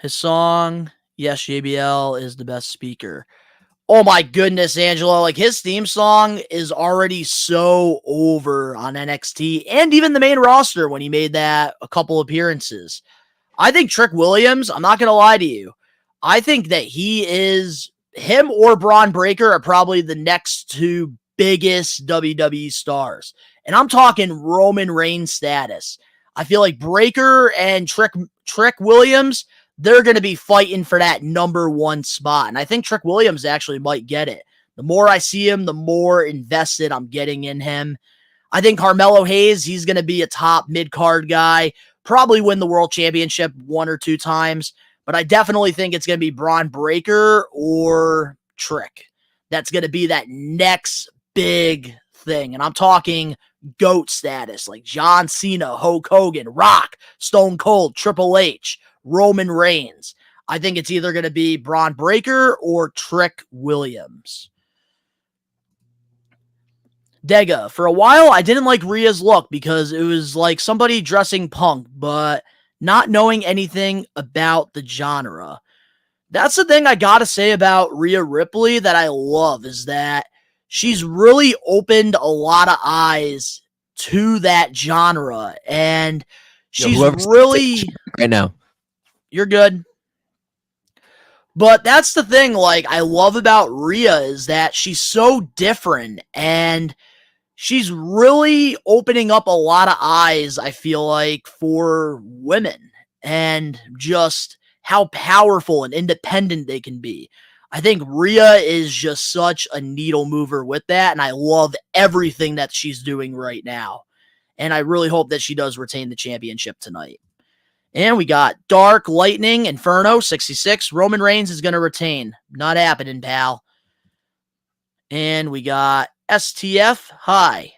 his song, Yes, JBL is the best speaker. Oh my goodness, Angelo. Like his theme song is already so over on NXT and even the main roster when he made that a couple appearances. I think Trick Williams, I'm not going to lie to you. I think that him or Braun Breaker are probably the next two biggest WWE stars. And I'm talking Roman Reigns status. I feel like Breaker and Trick Williams, they're going to be fighting for that number one spot. And I think Trick Williams actually might get it. The more I see him, the more invested I'm getting in him. I think Carmelo Hayes, he's going to be a top mid-card guy, probably win the world championship one or two times. But I definitely think it's going to be Braun Breaker or Trick. That's going to be that next big thing. And I'm talking GOAT status, like John Cena, Hulk Hogan, Rock, Stone Cold, Triple H, Roman Reigns. I think it's either going to be Braun Breaker or Trick Williams. Dega, for a while, I didn't like Rhea's look because it was like somebody dressing punk, but not knowing anything about the genre. That's the thing I got to say about Rhea Ripley that I love is that she's really opened a lot of eyes to that genre. And she's really... Right now. You're good. But that's the thing, like, I love about Rhea is that she's so different and she's really opening up a lot of eyes, I feel like, for women and just how powerful and independent they can be. I think Rhea is just such a needle mover with that, and I love everything that she's doing right now. And I really hope that she does retain the championship tonight. And we got Dark Lightning Inferno 66. Roman Reigns is going to retain. Not happening, pal. And we got STF. Hi.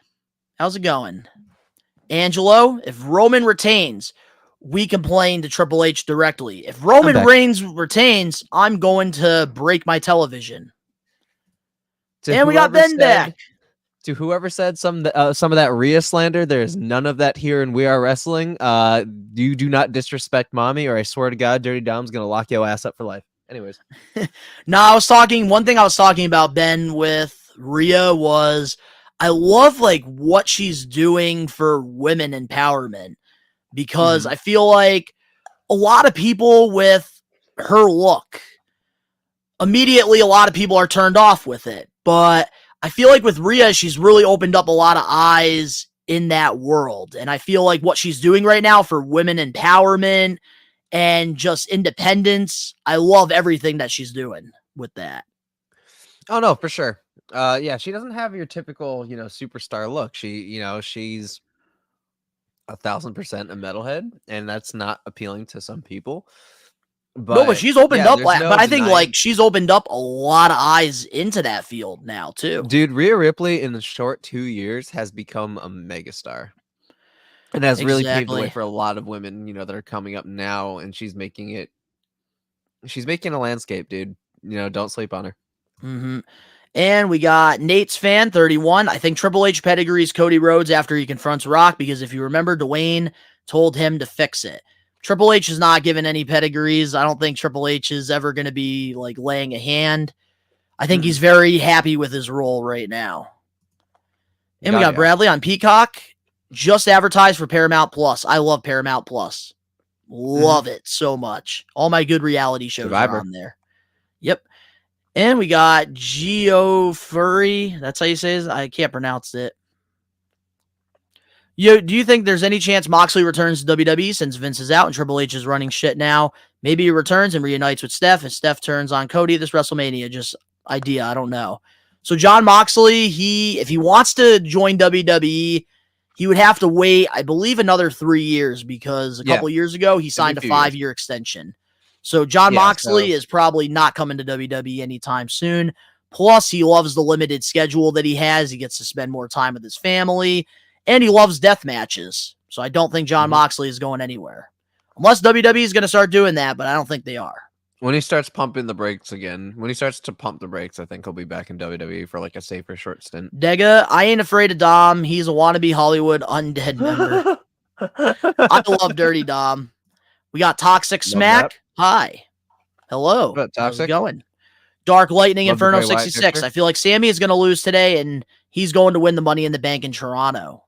How's it going? Angelo, if Roman retains, we complain to Triple H directly. If Roman Reigns retains, I'm going to break my television. And we got Ben back. To whoever said some of that Rhea slander, there's none of that here in We Are Wrestling. You do not disrespect mommy, or I swear to God, Dirty Dom's gonna lock your ass up for life. Anyways, no, one thing I was talking about, Ben, with Rhea was I love like what she's doing for women empowerment, because I feel like a lot of people with her look, immediately a lot of people are turned off with it, but I feel like with Rhea, she's really opened up a lot of eyes in that world. And I feel like what she's doing right now for women empowerment and just independence, I love everything that she's doing with that. Oh, no, for sure. Yeah, she doesn't have your typical, superstar look. She's 1,000% a metalhead, and that's not appealing to some people. But she's opened up, but I think like she's opened up a lot of eyes into that field now too. Dude, Rhea Ripley in the short 2 years has become a megastar, and has really paved the way for a lot of women, that are coming up now. And she's making a landscape, dude. Don't sleep on her. Mm-hmm. And we got Nate's fan 31. I think Triple H pedigrees Cody Rhodes after he confronts Rock, because if you remember, Dwayne told him to fix it. Triple H is not given any pedigrees. I don't think Triple H is ever going to be like laying a hand. I think he's very happy with his role right now. And we got Bradley on Peacock. Just advertised for Paramount Plus. I love Paramount Plus. Love it so much. All my good reality shows are on there. Yep. And we got Geo Furry. That's how you say it. I can't pronounce it. Do you think there's any chance Moxley returns to WWE since Vince is out and Triple H is running shit now? Maybe he returns and reunites with Steph, and Steph turns on Cody this WrestleMania. Just idea. I don't know. So John Moxley, if he wants to join WWE, he would have to wait, I believe, another 3 years, because a couple years ago he signed a 5-year extension. So John Moxley is probably not coming to WWE anytime soon. Plus, he loves the limited schedule that he has. He gets to spend more time with his family. And he loves death matches. So I don't think John Moxley is going anywhere. Unless WWE is going to start doing that, but I don't think they are. When he starts pumping the brakes again, when he starts to pump the brakes, I think he'll be back in WWE for like a safer short stint. Dega, I ain't afraid of Dom. He's a wannabe Hollywood undead member. I love Dirty Dom. We got Toxic Smack. Hi. Hello. How's it going? Dark Lightning Inferno 66. I feel like Sammy is going to lose today, and he's going to win the Money in the Bank in Toronto.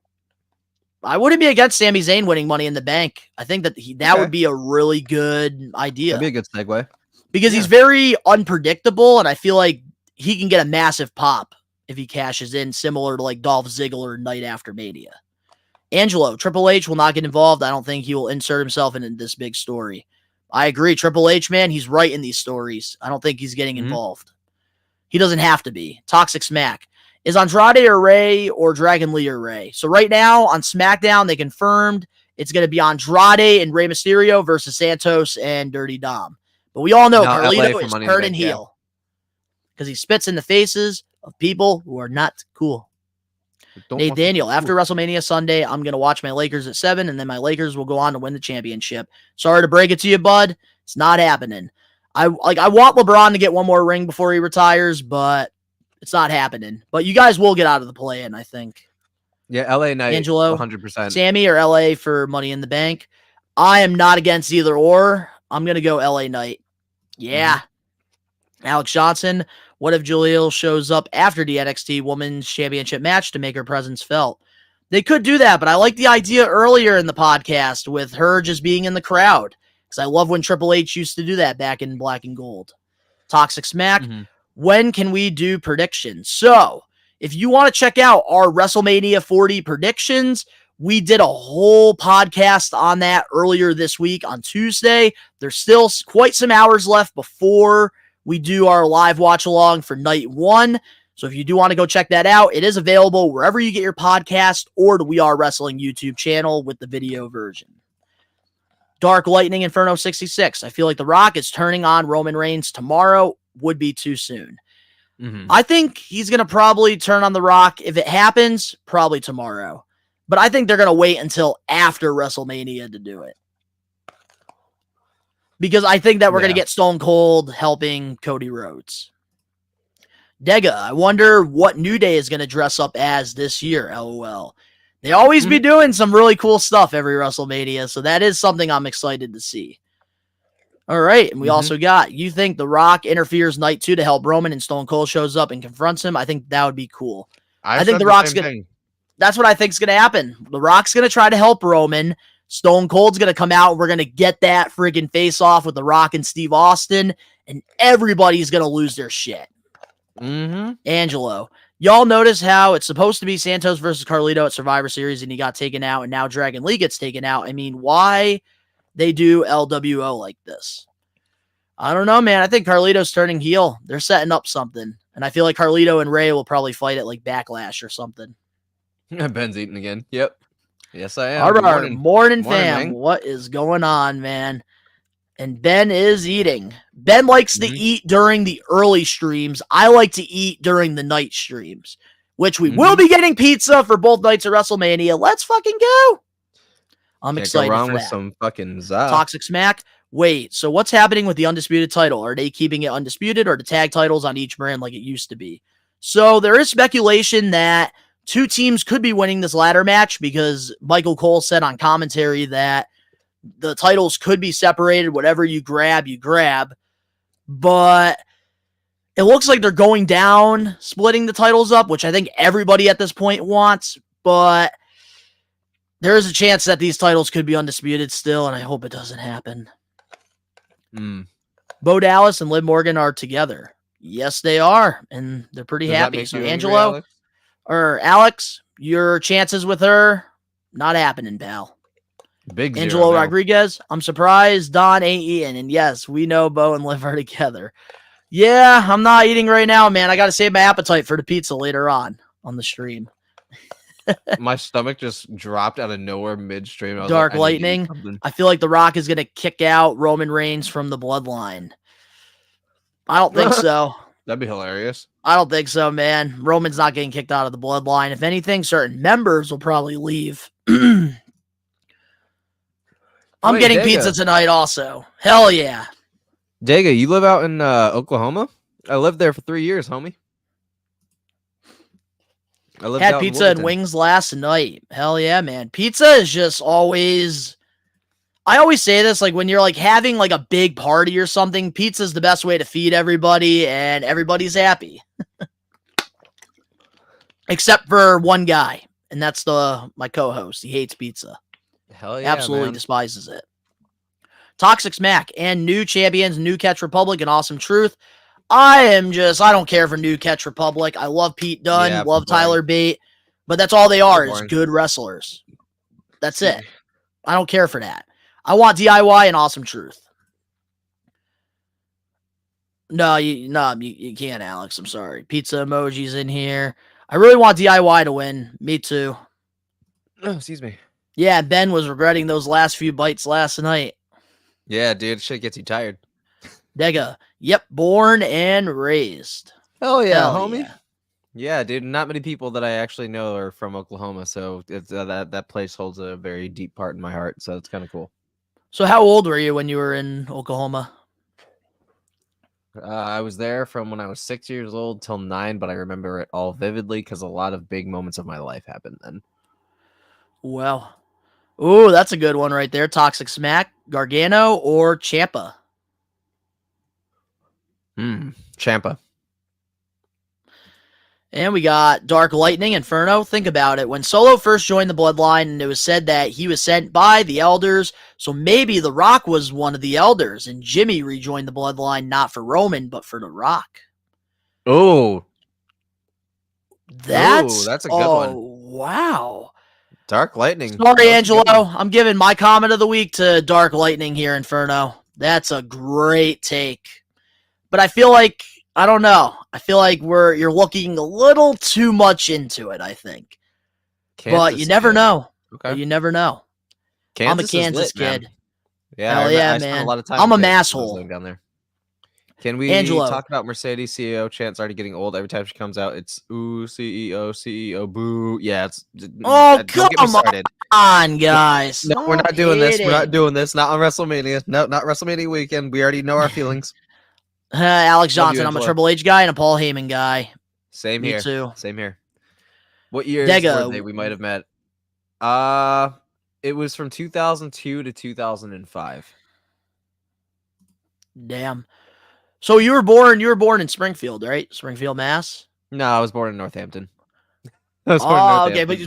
I wouldn't be against Sami Zayn winning Money in the Bank. I think that would be a really good idea. That'd be a good segue. Because he's very unpredictable, and I feel like he can get a massive pop if he cashes in, similar to like Dolph Ziggler night after Mania. Angelo, Triple H will not get involved. I don't think he will insert himself in this big story. I agree. Triple H, man, he's right in these stories. I don't think he's getting involved. He doesn't have to be. Toxic Smack. Is Andrade or Ray or Dragon Lee or Ray? So right now on SmackDown, they confirmed it's going to be Andrade and Rey Mysterio versus Santos and Dirty Dom. But we all know Carlito is turning heel because he spits in the faces of people who are not cool. Nate Daniel, after WrestleMania Sunday, I'm going to watch my Lakers at 7, and then my Lakers will go on to win the championship. Sorry to break it to you, bud. It's not happening. I want LeBron to get one more ring before he retires, but it's not happening. But you guys will get out of the play-in, I think. Yeah, LA Knight, Angelo, 100%. Sammy or LA for Money in the Bank. I am not against either or. I'm going to go LA Knight. Yeah. Alex Johnson, what if Jaleel shows up after the NXT Women's Championship match to make her presence felt? They could do that, but I like the idea earlier in the podcast with her just being in the crowd, because I love when Triple H used to do that back in Black and Gold. Toxic Smack, when can we do predictions? So, if you want to check out our WrestleMania 40 predictions, we did a whole podcast on that earlier this week on Tuesday. There's still quite some hours left before we do our live watch along for night 1. So if you do want to go check that out, it is available wherever you get your podcast or the We Are Wrestling YouTube channel with the video version. Dark Lightning Inferno 66. I feel like The Rock is turning on Roman Reigns tomorrow. Would be too soon. I think he's going to probably turn on The Rock. If it happens, probably tomorrow. But I think they're going to wait until after WrestleMania to do it. Because I think that we're going to get Stone Cold helping Cody Rhodes. Dega, I wonder what New Day is going to dress up as this year, LOL. They always be doing some really cool stuff every WrestleMania, so that is something I'm excited to see. All right, and we also got, you think The Rock interferes night 2 to help Roman and Stone Cold shows up and confronts him? I think that would be cool. I think The Rock's going to... That's what I think is going to happen. The Rock's going to try to help Roman. Stone Cold's going to come out, and we're going to get that freaking face-off with The Rock and Steve Austin, and everybody's going to lose their shit. Angelo, y'all notice how it's supposed to be Santos versus Carlito at Survivor Series, and he got taken out, and now Dragon Lee gets taken out. I mean, why they do LWO like this? I don't know, man. I think Carlito's turning heel. They're setting up something, and I feel like Carlito and Ray will probably fight at like Backlash or something. Ben's eating again. Yep. Yes, I am. All right, morning fam. Man. What is going on, man? And Ben is eating. Ben likes to eat during the early streams. I like to eat during the night streams, which we will be getting pizza for both nights of WrestleMania. Let's fucking go. I'm excited for with that. Some fucking Zah. Toxic Smack. Wait, so what's happening with the Undisputed title? Are they keeping it undisputed or the tag titles on each brand like it used to be? So there is speculation that 2 teams could be winning this ladder match because Michael Cole said on commentary that the titles could be separated. Whatever you grab, you grab. But it looks like they're going down, splitting the titles up, which I think everybody at this point wants. But there is a chance that these titles could be undisputed still, and I hope it doesn't happen. Bo Dallas and Liv Morgan are together. Yes, they are, and they're pretty happy. So Angelo or Alex, your chances with her, not happening, pal. Big Angelo Rodriguez, I'm surprised Don ain't eating. And yes, we know Bo and Liv are together. Yeah, I'm not eating right now, man. I got to save my appetite for the pizza later on the stream. My stomach just dropped out of nowhere midstream. Dark Lightning. I feel like The Rock is going to kick out Roman Reigns from the bloodline. I don't think so. That'd be hilarious. I don't think so, man. Roman's not getting kicked out of the bloodline. If anything, certain members will probably leave. I'm getting pizza tonight also. Hell yeah. Dega, you live out in Oklahoma? I lived there for 3 years, homie. I had pizza and wings last night. Hell yeah, man. Pizza is just always... I always say this, like when you're like having like a big party or something, pizza is the best way to feed everybody and everybody's happy. Except for one guy, and that's my co-host. He hates pizza. Hell yeah, absolutely despises it. Toxic Smack and new champions, New Catch Republic, and Awesome Truth. I don't care for New Catch Republic. I love Pete Dunne, love Tyler Bate, but that's all they are is good wrestlers. That's it. I don't care for that. I want DIY and Awesome Truth. No, you can't, Alex. I'm sorry. Pizza emojis in here. I really want DIY to win. Me too. Oh, excuse me. Yeah, Ben was regretting those last few bites last night. Yeah, dude, shit gets you tired. Dega, yep, born and raised. Hell yeah, homie. Yeah, dude, not many people that I actually know are from Oklahoma, so it's that place holds a very deep part in my heart, so it's kind of cool. So how old were you when you were in Oklahoma? I was there from when I was 6 years old till 9, but I remember it all vividly because a lot of big moments of my life happened then. Well, ooh, that's a good one right there. Toxic Smack, Gargano, or Ciampa? Ciampa. And we got Dark Lightning, Inferno. Think about it. When Solo first joined the Bloodline, and it was said that he was sent by the Elders, so maybe The Rock was one of the Elders, and Jimmy rejoined the Bloodline not for Roman, but for The Rock. Oh. That's a good one. Wow. Dark Lightning. Sorry, Angelo. I'm giving my comment of the week to Dark Lightning here, Inferno. That's a great take. But I feel like, I don't know. I feel like you're looking a little too much into it, I think. But you never know. Okay. You never know. Kansas I'm a Kansas kid. Man. Yeah, Hell I yeah, spent a man. lot of time I'm a with masshole. down there. Can we Angelo. talk about Mercedes CEO chant's already getting old? Every time she comes out, it's ooh CEO boo. Yeah, it's Oh, don't get me come started. on, guys. No, we're not Stop doing this. We're not hating. doing this. Not on WrestleMania. No, not WrestleMania weekend. We already know our feelings. Alex Love you, Johnson. I'm a Angelo. Triple H guy and a Paul Heyman guy. Same Me here. too. Same here. What years Dega. were they? We might have met. It was from 2002 to 2005. Damn. So you were born in Springfield, right? Springfield, Mass. No, I was born in Northampton. Oh, okay, but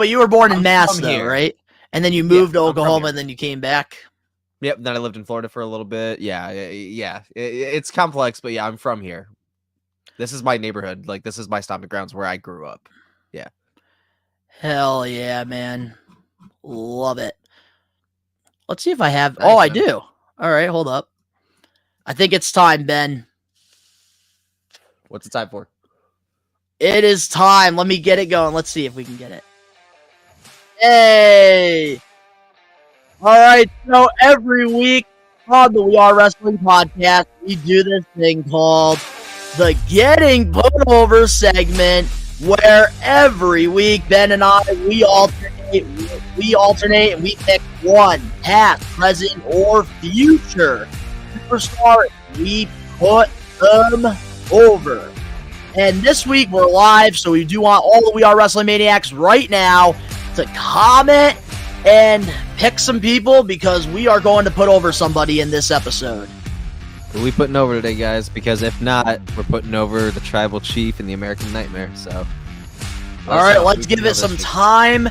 you were born in Mass from though, here. right? And then you moved to I'm from Oklahoma, here. and then you came back. Yep. Then I lived in Florida for a little bit. Yeah. It's complex, but yeah, I'm from here. This is my neighborhood. Like, this is my stomping grounds where I grew up. Yeah. Hell yeah, man. Love it. Let's see if I have. Nice, Oh, I man. do. All right, hold up. I think it's time, Ben. What's the time for? It is time. Let me get it going. Let's see if we can get it. Hey! All right, so every week on the We Are Wrestling podcast, we do this thing called the Getting Put Over segment, where every week Ben and I, we alternate, and we pick one, past, present, or future superstar. We put them over. And this week we're live, so we do want all the We Are Wrestling Maniacs right now to comment and pick some people, because we are going to put over somebody in this episode. Who are we putting over today, guys? Because if not, we're putting over the Tribal Chief and the American Nightmare. So, all right, let's give it some time.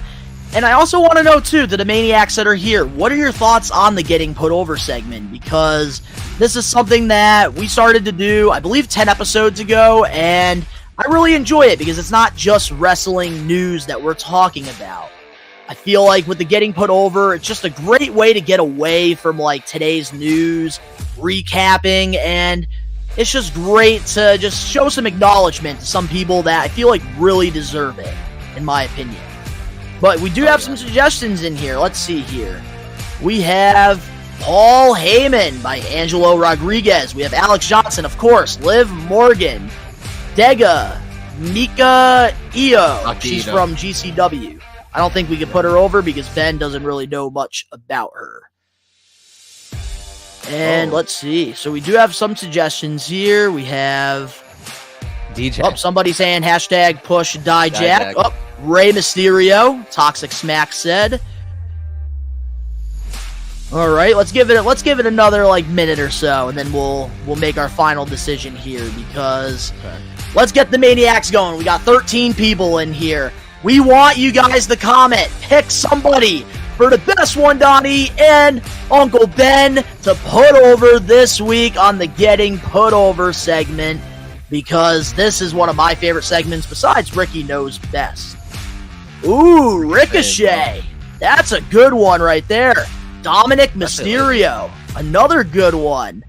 And I also want to know, too, to the Maniacs that are here, what are your thoughts on the Getting Put Over segment? Because this is something that we started to do, I believe, 10 episodes ago, and I really enjoy it because it's not just wrestling news that we're talking about. I feel like with the Getting Put Over, it's just a great way to get away from, like, today's news, recapping, and it's just great to just show some acknowledgement to some people that I feel like really deserve it, in my opinion. But we do have some suggestions in here. Let's see here. We have Paul Heyman by Angelo Rodriguez. We have Alex Johnson, of course. Liv Morgan. Dega. Mika Io. She's from GCW. I don't think we could put her over because Ben doesn't really know much about her. And let's see. So we do have some suggestions here. We have DJ. Oh, somebody saying hashtag push Dijak. Oh, Rey Mysterio. Toxic Smack said. All right, let's give it another like minute or so, and then we'll make our final decision here, because let's get the Maniacs going. We got 13 people in here. We want you guys to comment. Pick somebody for the best one, Donnie and Uncle Ben, to put over this week on the Getting Put Over segment, because this is one of my favorite segments besides Ricky Knows Best. Ooh, Ricochet. That's a good one right there. Dominic Mysterio. Another good one.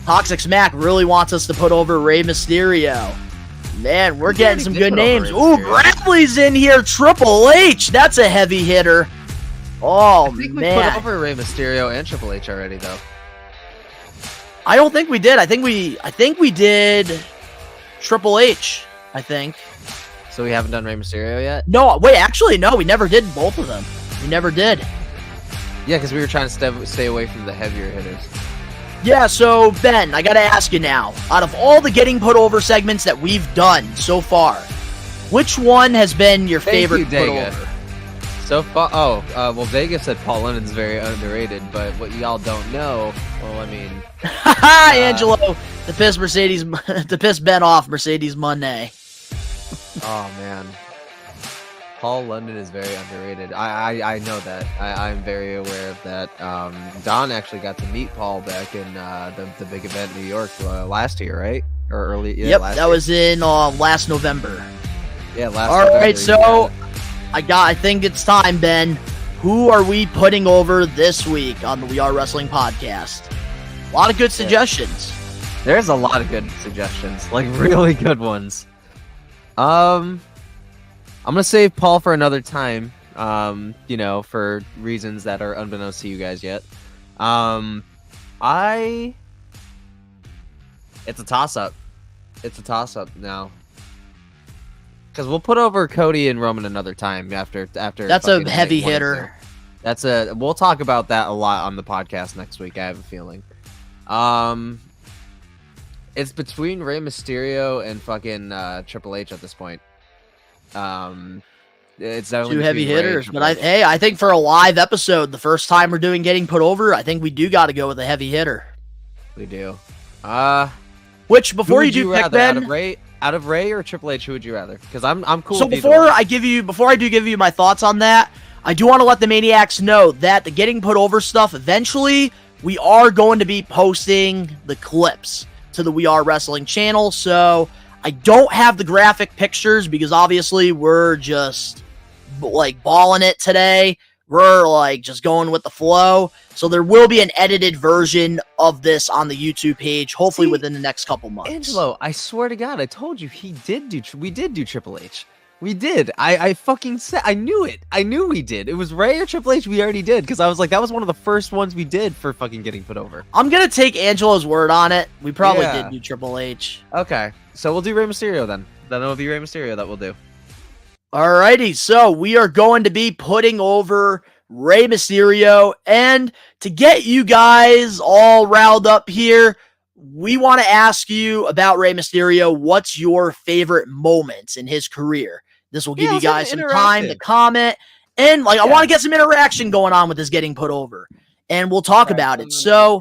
Toxic Smack really wants us to put over Rey Mysterio. Man, we're getting some good names. Ooh, Bradley's in here. Triple H. That's a heavy hitter. Oh, I think we man. put over Rey Mysterio and Triple H already, though. I don't think we did. I think we did Triple H, I think. So we haven't done Rey Mysterio yet? No, wait, actually, no, we never did both of them. We never did. Yeah, because we were trying to stay away from the heavier hitters. Yeah, so, Ben, I gotta ask you now. Out of all the Getting Put Over segments that we've done so far, which one has been your favorite put over? So far, well, Vegas said Paul London's very underrated, but what y'all don't know, well, I mean... Haha, Angelo, to piss Ben off Mercedes Monday. Oh, man. Paul London is very underrated. I know that. I'm very aware of that. Don actually got to meet Paul back in the big event in New York last year, right? Or early? Yeah, yep, last that year. was in last November. Yeah, last All November. right, so I think it's time, Ben. Who are we putting over this week on the We Are Wrestling podcast? A lot of good suggestions. There's a lot of good suggestions, like really good ones. I'm gonna save Paul for another time. For reasons that are unbeknownst to you guys yet. It's a toss-up. It's a toss-up now. Because we'll put over Cody and Roman another time after. That's a heavy hitter. We'll talk about that a lot on the podcast next week. I have a feeling. It's between Rey Mysterio and fucking Triple H at this point. It's definitely two heavy between Rey and hitters, Triple but H. I think for a live episode, the first time we're doing Getting Put Over, I think we do got to go with a heavy hitter. We do. Which before you do pick, rather, Ben, out of Rey or Triple H, who would you rather? Because I'm cool. So with before I give you my thoughts on that, I do want to let the Maniacs know that the Getting Put Over stuff, eventually we are going to be posting the clips to the We Are Wrestling channel. So I don't have the graphic pictures because obviously we're just like balling it today. We're like just going with the flow. So there will be an edited version of this on the YouTube page, hopefully within the next couple months. Angelo, I swear to God, I told you we did do Triple H. We did. I fucking said, I knew it. I knew we did. It was Rey or Triple H we already did, because I was like, that was one of the first ones we did for fucking Getting Put Over. I'm going to take Angelo's word on it. We probably did do Triple H. Okay, so we'll do Rey Mysterio then. Then it'll be Rey Mysterio that we'll do. Alrighty, so we are going to be putting over Rey Mysterio, and to get you guys all riled up here, we want to ask you about Rey Mysterio. What's your favorite moments in his career? This will give you guys some time to comment, and I want to get some interaction going on with this Getting Put Over, and we'll talk about it. So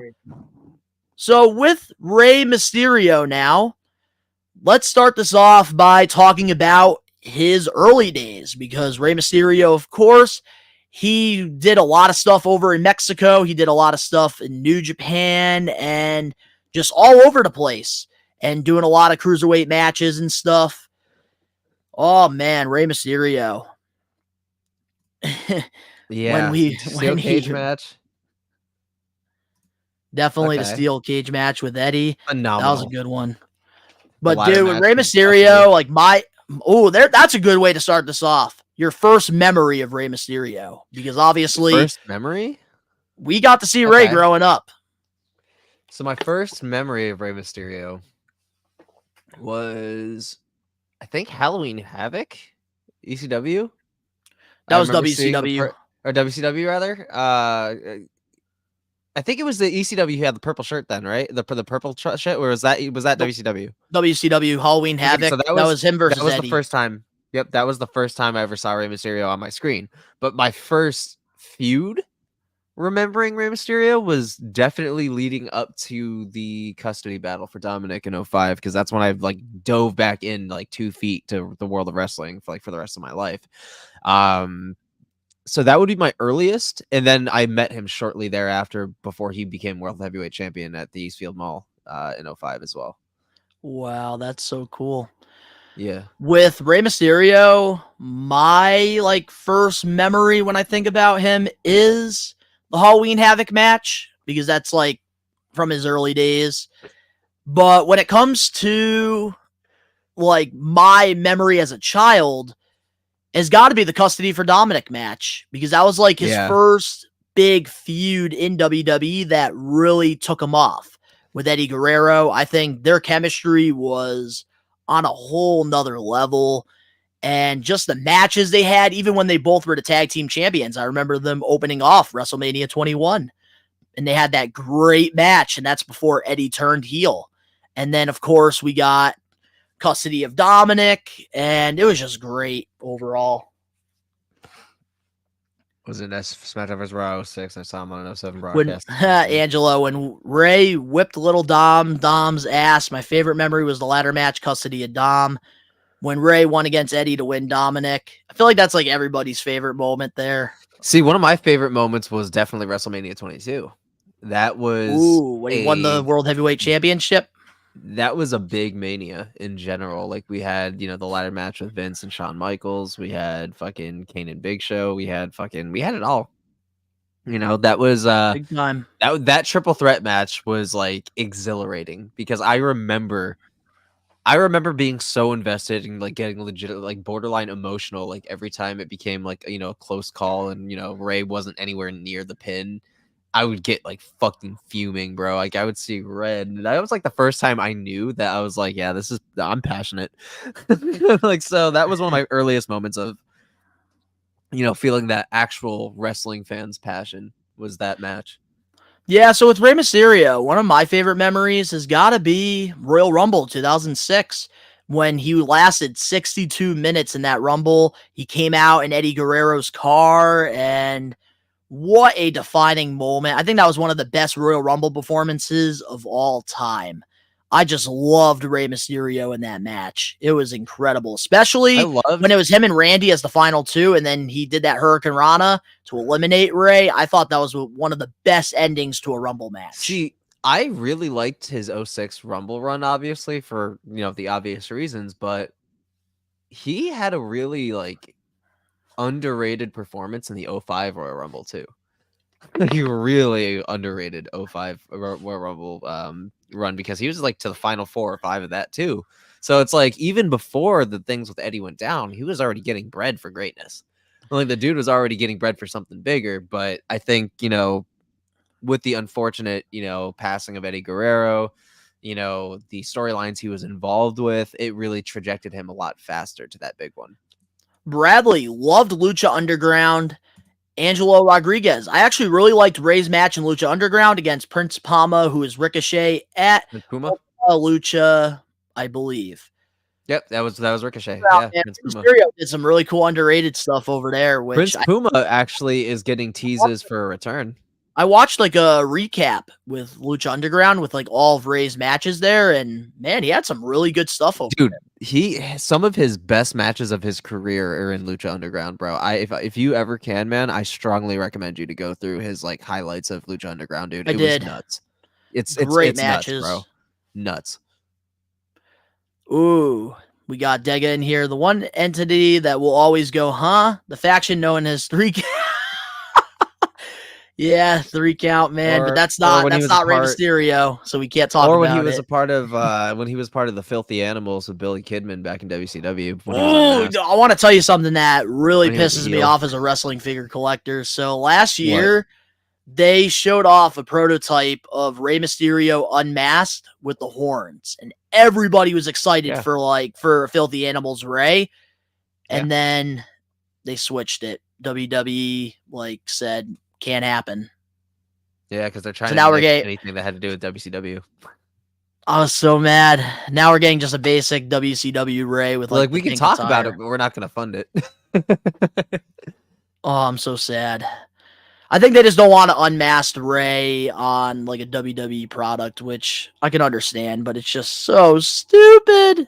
with Rey Mysterio now, let's start this off by talking about his early days, because Rey Mysterio, of course, he did a lot of stuff over in Mexico. He did a lot of stuff in New Japan and just all over the place, and doing a lot of cruiserweight matches and stuff. Oh man, Rey Mysterio. Yeah, steel cage match. Definitely the steel cage match with Eddie. Phenomenal. That was a good one. But dude, with Rey Mysterio, that's a good way to start this off. Your first memory of Rey Mysterio, because obviously first memory we got to see Rey growing up. So my first memory of Rey Mysterio was, I think, Halloween Havoc, ECW. That was WCW. Or WCW rather. I think it was the ECW who had the purple shirt then, right? The purple shirt, or was that WCW? WCW Halloween Havoc. So that was him versus Eddie. That was Eddie. the first time. Yep, that was the first time I ever saw Rey Mysterio on my screen. But my first feud remembering Rey Mysterio was definitely leading up to the custody battle for Dominic in 05, because that's when I dove back in 2 feet to the world of wrestling for the rest of my life. So that would be my earliest, and then I met him shortly thereafter before he became World Heavyweight Champion at the Eastfield Mall in 05 as well. Wow, that's so cool. Yeah. With Rey Mysterio, my first memory when I think about him is the Halloween Havoc match, because that's from his early days. But when it comes to my memory as a child, has got to be the custody for Dominic match, because that was his first big feud in WWE that really took him off with Eddie Guerrero. I think their chemistry was on a whole nother level, and just the matches they had, even when they both were the tag team champions. I remember them opening off WrestleMania 21, and they had that great match, and that's before Eddie turned heel. And then, of course, we got custody of Dominic, and it was just great overall. Was it SmackDown vs. Raw 06? I saw him on an 07 broadcast. Angelo, when Rey whipped little Dom's ass, my favorite memory was the ladder match, custody of Dom, when Rey won against Eddie to win Dominic. I feel like that's everybody's favorite moment there. See, one of my favorite moments was definitely WrestleMania 22. That was when he won the World Heavyweight Championship. That was a big Mania in general. We had, the ladder match with Vince and Shawn Michaels. We had fucking Kane and Big Show. We had it all. That was big time. That triple threat match was exhilarating, because I remember being so invested and getting legit, borderline emotional, every time it became a close call, and Rey wasn't anywhere near the pin. I would get like fucking fuming, bro. Like I would see red. And that was like the first time I knew that I was like, yeah, I'm passionate. Like, so that was one of my earliest moments of, feeling that actual wrestling fans' passion was that match. Yeah, so with Rey Mysterio, one of my favorite memories has got to be Royal Rumble 2006 when he lasted 62 minutes in that Rumble. He came out in Eddie Guerrero's car, and what a defining moment. I think that was one of the best Royal Rumble performances of all time. I just loved Rey Mysterio in that match. It was incredible, especially when it was him and Randy as the final two, and then he did that Hurricane Rana to eliminate Rey. I thought that was one of the best endings to a Rumble match. See, I really liked his 06 Rumble run, obviously, for, the obvious reasons, but he had a really, like, underrated performance in the 05 Royal Rumble, too. He really underrated 05 Royal Rumble run because he was like to the final 4 or 5 of that too. So it's like even before the things with Eddie went down, he was already getting bread for greatness. Like the dude was already getting bread for something bigger. But I think, with the unfortunate, passing of Eddie Guerrero, the storylines he was involved with, it really trajected him a lot faster to that big one. Bradley loved Lucha Underground. Angelo Rodriguez. I actually really liked Rey's match in Lucha Underground against Prince Pama, who is Ricochet at Lucha, I believe. Yep, that was Ricochet. Yeah, Prince Mysterio did some really cool underrated stuff over there. Which Prince Puma actually is getting teases for a return. I watched like a recap with Lucha Underground with like all of Rey's matches there, and man, he had some really good stuff over there. Some of his best matches of his career are in Lucha Underground, bro. If you ever can, man, I strongly recommend you to go through his like highlights of Lucha Underground, dude. It was nuts. It's great it's matches, nuts, bro. Nuts. Ooh, we got Dega in here. The one entity that will always go, huh? The faction known as 3 Count. Yeah, 3 Count, man. But that's not Rey Mysterio, so we can't talk about it. Or when he was a part of the Filthy Animals with Billy Kidman back in WCW. Oh, I want to tell you something that really pisses me off as a wrestling figure collector. So last year, they showed off a prototype of Rey Mysterio unmasked with the horns, and everybody was excited for Filthy Animals Rey, and then they switched it. WWE said can't happen. Yeah, because they're trying to make anything that had to do with WCW. I was so mad. Now we're getting just a basic WCW Rey with we can talk about it, but we're not going to fund it. Oh, I'm so sad. I think they just don't want to unmask Rey on like a WWE product, which I can understand, but it's just so stupid.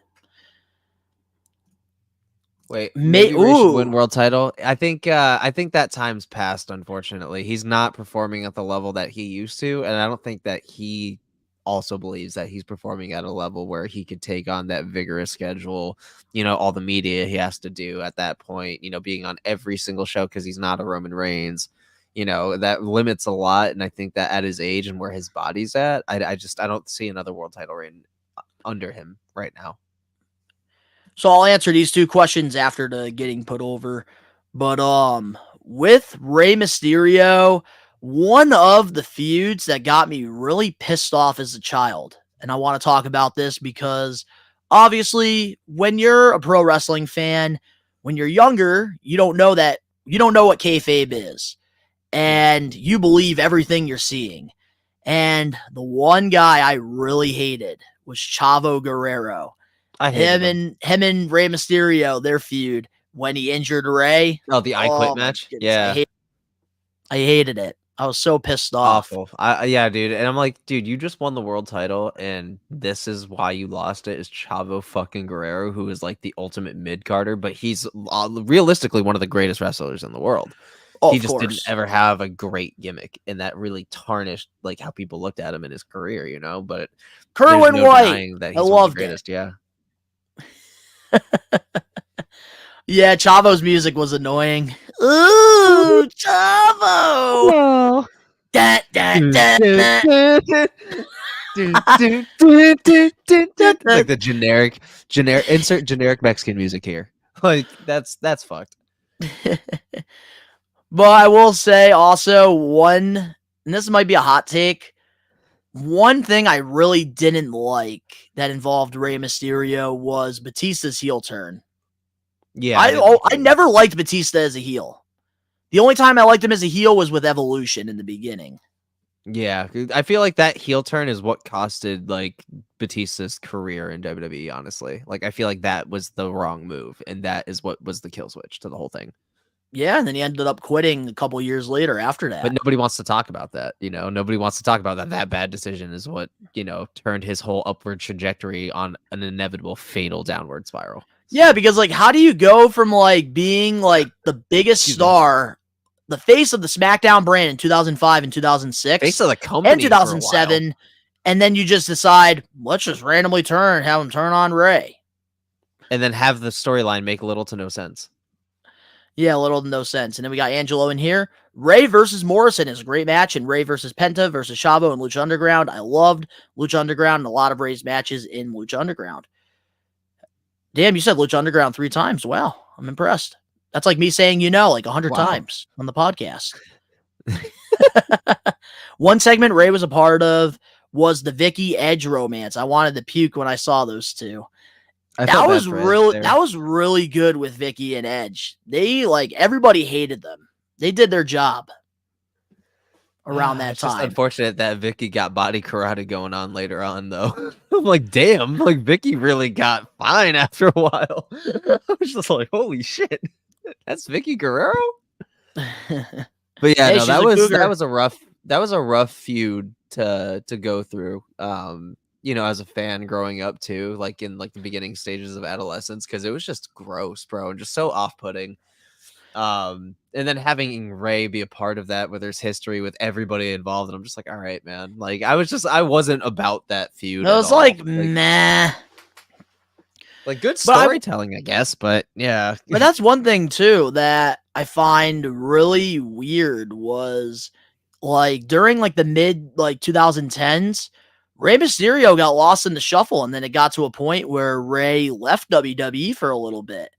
Wait, maybe Rey should win world title. I think that time's passed. Unfortunately, he's not performing at the level that he used to, and I don't think that he also believes that he's performing at a level where he could take on that vigorous schedule. All the media he has to do at that point. Being on every single show because he's not a Roman Reigns. That limits a lot, and I think that at his age and where his body's at, I don't see another world title reign under him right now. So I'll answer these 2 questions after the getting put over. But with Rey Mysterio, one of the feuds that got me really pissed off as a child, and I want to talk about this because obviously when you're a pro wrestling fan, when you're younger, you don't know what kayfabe is, and you believe everything you're seeing. And the one guy I really hated was Chavo Guerrero. Him and Rey Mysterio, their feud when he injured Rey. Oh, the I Quit match? Yeah. I hated it. I was so pissed off. Awful. Yeah, dude. And I'm like, dude, you just won the world title, and this is why you lost it, is Chavo fucking Guerrero, who is like the ultimate mid-carder, but he's realistically one of the greatest wrestlers in the world. He just didn't ever have a great gimmick, and that really tarnished like how people looked at him in his career, But Kerwin White, that he's I loved the greatest, yeah. Yeah, Chavo's music was annoying. Ooh, Chavo! No. Da, da, da, da. Like the generic insert generic Mexican music here. Like that's fucked. But I will say also one and this might be a hot take, one thing I really didn't like that involved Rey Mysterio was Batista's heel turn. Yeah, I never liked Batista as a heel. The only time I liked him as a heel was with Evolution in the beginning. Yeah, I feel like that heel turn is what costed like Batista's career in WWE, honestly. Like I feel like that was the wrong move, and that is what was the kill switch to the whole thing. Yeah, and then he ended up quitting a couple years later after that. But nobody wants to talk about that, Nobody wants to talk about that. That bad decision is what, turned his whole upward trajectory on an inevitable fatal downward spiral. Yeah, because like how do you go from like being like the biggest star, the face of the SmackDown brand in 2005 and 2006, face of the company and 2007, and then you just decide, let's just randomly have him turn on Rey. And then have the storyline make little to no sense. Yeah, little to no sense. And then we got Angelo in here. Rey versus Morrison is a great match, and Rey versus Penta versus Chavo and Lucha Underground. I loved Lucha Underground and a lot of Rey's matches in Lucha Underground. Damn, you said Lucha Underground 3 times. Wow, I'm impressed. That's like me saying, like 100 times on the podcast. One segment Rey was a part of was the Vicky Edge romance. I wanted to puke when I saw those two. That was really good with Vicky and Edge. They everybody hated them. They did their job around that it's time. Just unfortunate that Vicky got body karate going on later on, though. I'm like, damn, Vicky really got fine after a while. I was just like, holy shit, that's Vicky Guerrero. But yeah, no, that was a rough feud to go through. As a fan growing up too, like in the beginning stages of adolescence, because it was just gross, bro, and just so off-putting. And then having Rey be a part of that, where there's history with everybody involved, and I'm just like, all right, man. Like I wasn't about that feud. It was meh. Like good storytelling, I guess, but yeah. But that's one thing too that I find really weird was during the mid 2010s. Rey Mysterio got lost in the shuffle, and then it got to a point where Rey left WWE for a little bit.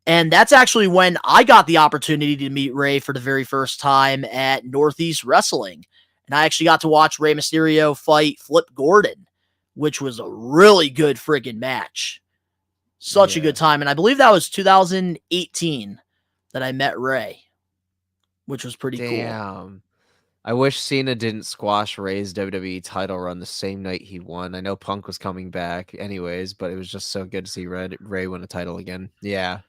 And that's actually when I got the opportunity to meet Rey for the very first time at Northeast Wrestling. And I actually got to watch Rey Mysterio fight Flip Gordon, which was a really good friggin' match. Such a good time. And I believe that was 2018 that I met Rey, which was pretty cool. I wish Cena didn't squash Rey's WWE title run the same night he won. I know Punk was coming back anyways, but it was just so good to see Rey win a title again. Yeah.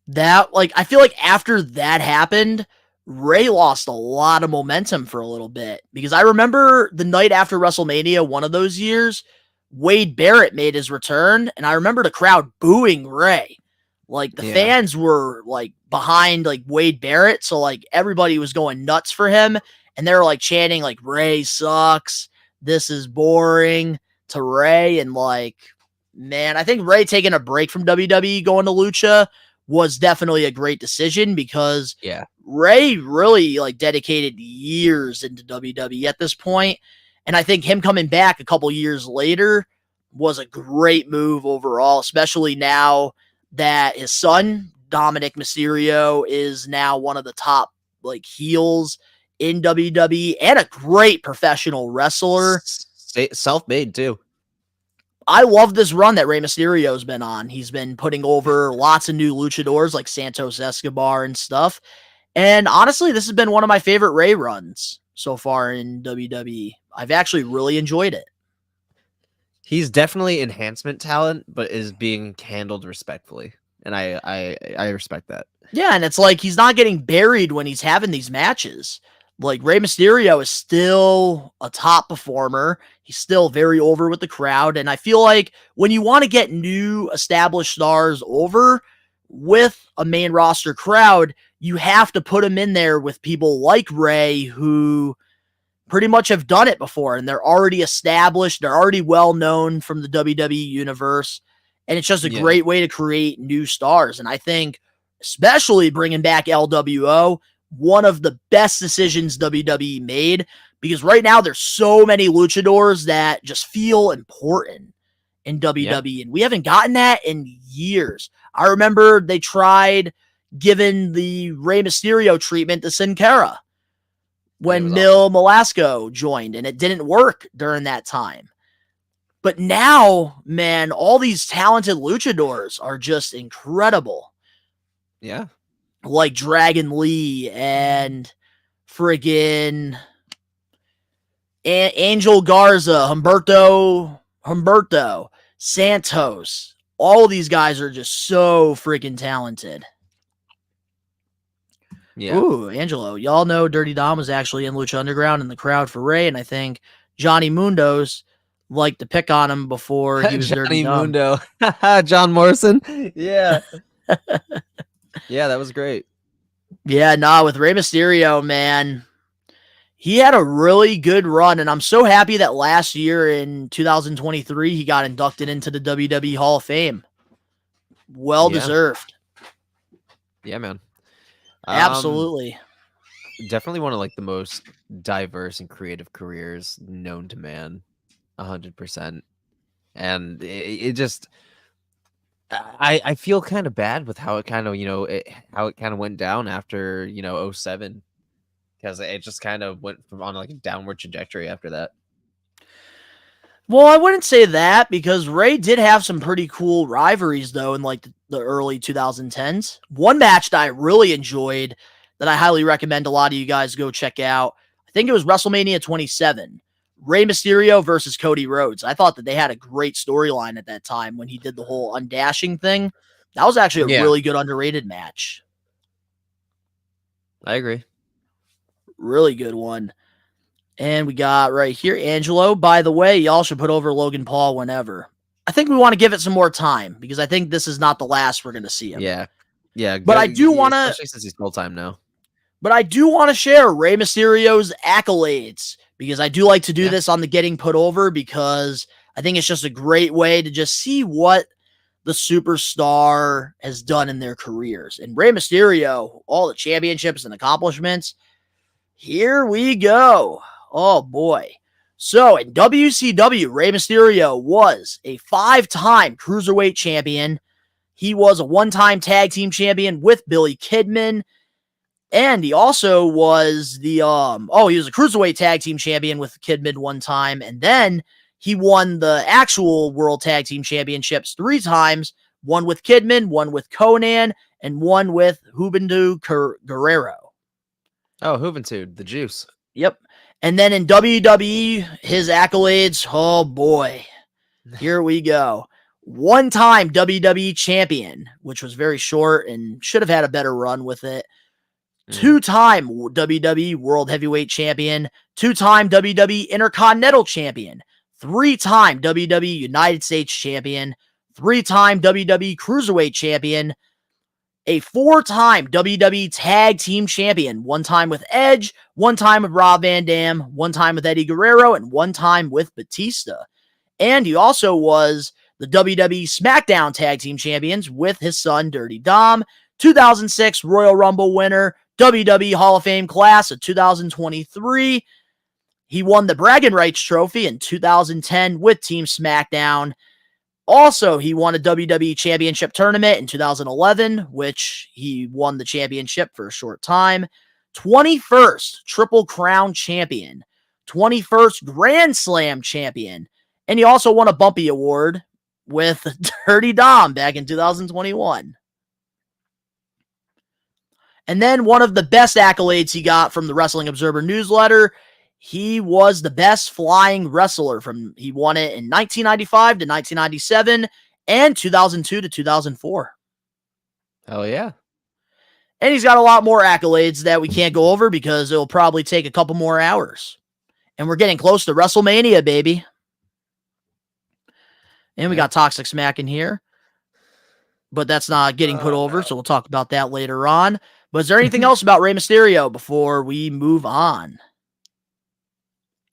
That, I feel like after that happened, Rey lost a lot of momentum for a little bit. Because I remember the night after WrestleMania, one of those years, Wade Barrett made his return, and I remember the crowd booing Rey. The fans were, behind, Wade Barrett, so, everybody was going nuts for him. And they were chanting Rey sucks. This is boring to Rey. And man, I think Rey taking a break from WWE going to Lucha was definitely a great decision because Rey really dedicated years into WWE at this point. And I think him coming back a couple years later was a great move overall, especially now that his son, Dominic Mysterio, is now one of the top heels in WWE and a great professional wrestler. Self-made too. I love this run that Rey Mysterio's been on. He's been putting over lots of new luchadors like Santos Escobar and stuff. And honestly, this has been one of my favorite Rey runs so far in WWE. I've actually really enjoyed it. He's definitely enhancement talent, but is being handled respectfully. And I respect that. Yeah, and it's he's not getting buried when he's having these matches. Rey Mysterio is still a top performer. He's still very over with the crowd. And I feel like when you want to get new established stars over with a main roster crowd, you have to put them in there with people like Rey who pretty much have done it before. And they're already established. They're already well known from the WWE universe. And it's just a great way to create new stars. And I think especially bringing back LWO, one of the best decisions WWE made, because right now there's so many luchadors that just feel important in WWE, and we haven't gotten that in years. I remember they tried giving the Rey Mysterio treatment to Sin Cara. when was Mil Malasco joined, and it didn't work during that time. But now, man, all these talented luchadors are just incredible. Yeah. Like Dragon Lee and friggin' Angel Garza, Humberto, Santos. All these guys are just so freaking talented. Yeah. Ooh, Angelo. Y'all know Dirty Dom was actually in Lucha Underground in the crowd for Ray, and I think Johnny Mundo's liked to pick on him before he was Dirty Johnny Dom. Mundo. John Morrison. Yeah. Yeah, that was great. Yeah, nah, with Rey Mysterio, man, he had a really good run, and I'm so happy that last year in 2023, he got inducted into the WWE Hall of Fame. Well deserved. Yeah, man. Absolutely. Definitely one of like the most diverse and creative careers known to man. 100%. And it just, I feel kind of bad with how it kind of, how it kind of went down after, 07, because it just kind of went on like a downward trajectory after that. Well, I wouldn't say that, because Ray did have some pretty cool rivalries, though, in like the early 2010s. One match that I really enjoyed that I highly recommend a lot of you guys go check out, I think it was WrestleMania 27. Rey Mysterio versus Cody Rhodes. I thought that they had a great storyline at that time when he did the whole undashing thing. That was actually a really good underrated match. I agree. Really good one. And we got right here, Angelo. By the way, y'all should put over Logan Paul whenever. I think we want to give it some more time, because I think this is not the last we're going to see him. Yeah. Yeah. But I do want to, especially since he's full time now. But I do want to share Rey Mysterio's accolades, because I do like to do this on the Getting Put Over, because I think it's just a great way to just see what the superstar has done in their careers. And Rey Mysterio, all the championships and accomplishments. Here we go. Oh boy. So in WCW, Rey Mysterio was a 5-time cruiserweight champion. He was a 1-time tag team champion with Billy Kidman. And he also was the he was a cruiserweight tag team champion with Kidman 1 time, and then he won the actual World Tag Team Championships 3 times, one with Kidman, one with Conan, and one with Juventud Guerrero. Oh, Juventud, the juice. Yep. And then in WWE, his accolades, oh boy. Here we go. 1-time WWE champion, which was very short and should have had a better run with it. 2-time WWE World Heavyweight Champion, 2-time WWE Intercontinental Champion, 3-time WWE United States Champion, 3-time WWE Cruiserweight Champion, a 4-time WWE Tag Team Champion, 1 time with Edge, 1 time with Rob Van Dam, 1 time with Eddie Guerrero, and 1 time with Batista. And he also was the WWE SmackDown Tag Team Champions with his son Dirty Dom, 2006 Royal Rumble winner, WWE Hall of Fame class of 2023. He won the Bragging Rights Trophy in 2010 with Team SmackDown. Also, he won a WWE Championship tournament in 2011, which he won the championship for a short time. 21st Triple Crown Champion. 21st Grand Slam Champion. And he also won a Bumpy Award with Dirty Dom back in 2021. And then one of the best accolades he got from the Wrestling Observer newsletter, he was the best flying wrestler. He won it in 1995 to 1997 and 2002 to 2004. Hell yeah. And he's got a lot more accolades that we can't go over because it'll probably take a couple more hours. And we're getting close to WrestleMania, baby. And we got Toxic Smack in here. But that's not getting put over, so we'll talk about that later on. But is there anything else about Rey Mysterio before we move on?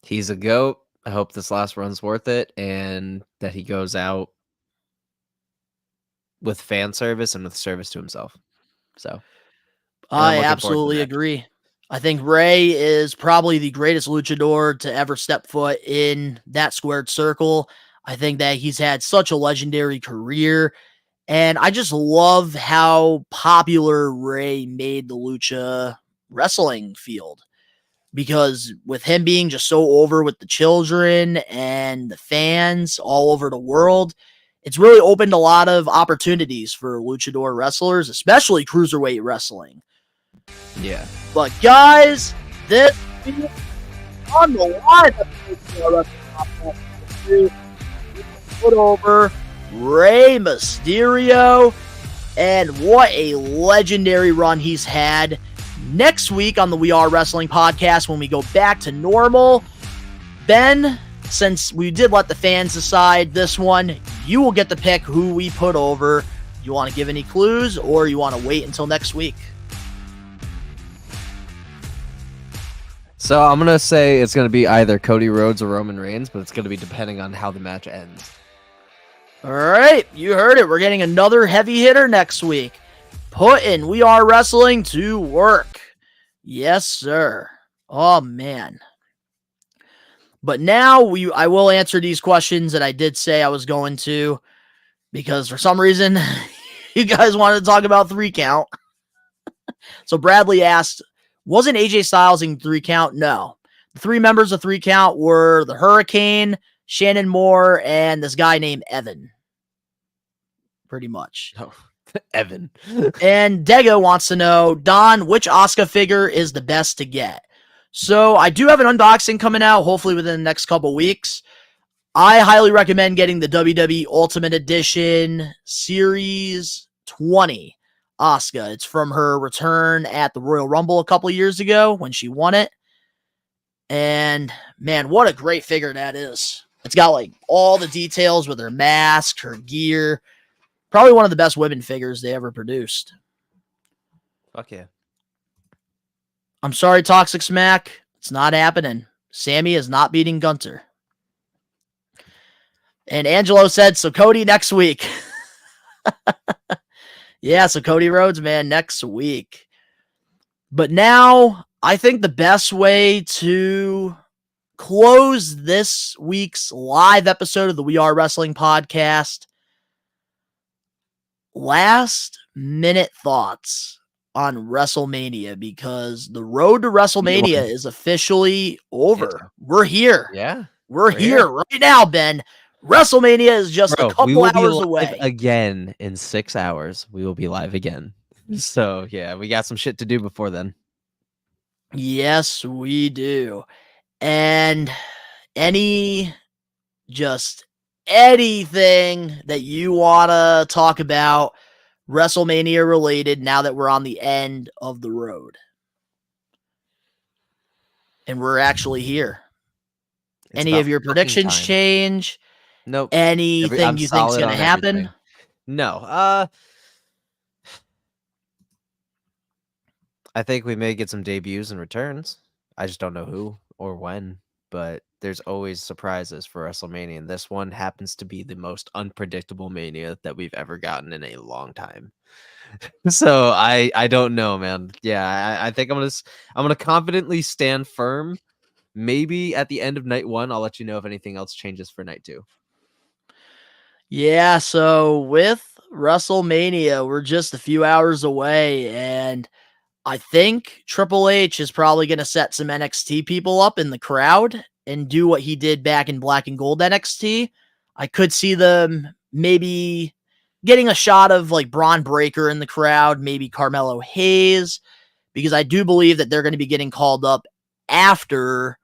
He's a GOAT. I hope this last run's worth it and that he goes out with fan service and with service to himself. So I absolutely agree. I think Rey is probably the greatest luchador to ever step foot in that squared circle. I think that he's had such a legendary career. And I just love how popular Rey made the lucha wrestling field. because with him being just so over with the children and the fans all over the world, it's really opened a lot of opportunities for luchador wrestlers, especially cruiserweight wrestling. Yeah. But guys, this on the line put over Rey Mysterio, and what a legendary run he's had. Next week on the We Are Wrestling podcast, when we go back to normal, Ben, since we did let the fans decide this one, you will get to pick who we put over. You want to give any clues, or you want to wait until next week? So I'm going to say it's going to be either Cody Rhodes or Roman Reigns, but it's going to be depending on how the match ends. All right, you heard it. We're getting another heavy hitter next week. Putting We Are Wrestling to work. Yes, sir. Oh, man. But now I will answer these questions that I did say I was going to, because for some reason you guys wanted to talk about 3 count. So Bradley asked, wasn't AJ Styles in 3 count? No. The 3 members of 3 count were the Hurricane, Shannon Moore, and this guy named Evan. Pretty much. Oh, Evan. And Dego wants to know, Don, which Asuka figure is the best to get? So I do have an unboxing coming out, hopefully within the next couple weeks. I highly recommend getting the WWE Ultimate Edition Series 20 Asuka. It's from her return at the Royal Rumble a couple years ago when she won it. And man, what a great figure that is. It's got like all the details with her mask, her gear. Probably one of the best women figures they ever produced. Fuck yeah. I'm sorry, Toxic Smack. It's not happening. Sammy is not beating Gunter. And Angelo said, so Cody next week. Yeah, so Cody Rhodes, man, next week. But now, I think the best way to close this week's live episode of the We Are Wrestling podcast, last minute thoughts on WrestleMania, because the road to WrestleMania is officially over. We're here. Yeah. We're here right now, Ben. WrestleMania is just a couple hours away. Again, in 6 hours, we will be live again. So, yeah, we got some shit to do before then. Yes, we do. And anything that you want to talk about WrestleMania related now that we're on the end of the road. And we're actually here. Any of your predictions change? Nope. Anything you think's going to happen? Everything. No. I think we may get some debuts and returns. I just don't know who or when, but there's always surprises for WrestleMania, and this one happens to be the most unpredictable Mania that we've ever gotten in a long time. So I don't know, man. Yeah, I think I'm gonna confidently stand firm. Maybe at the end of night 1, I'll let you know if anything else changes for night 2. Yeah, so with WrestleMania, we're just a few hours away, and I think Triple H is probably going to set some NXT people up in the crowd and do what he did back in Black and Gold NXT. I could see them maybe getting a shot of like Braun Breaker in the crowd, maybe Carmelo Hayes, because I do believe that they're going to be getting called up after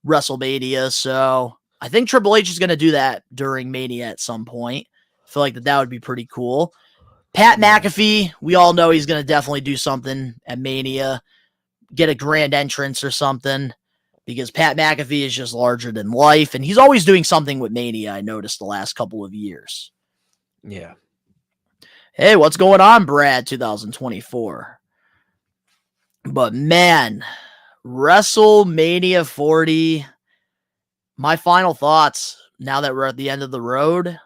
WrestleMania. So I think Triple H is going to do that during Mania at some point. I feel like that would be pretty cool. Pat McAfee, we all know he's going to definitely do something at Mania, get a grand entrance or something, because Pat McAfee is just larger than life, and he's always doing something with Mania, I noticed the last couple of years. Yeah. Hey, what's going on, Brad, 2024? But man, WrestleMania 40, my final thoughts now that we're at the end of the road.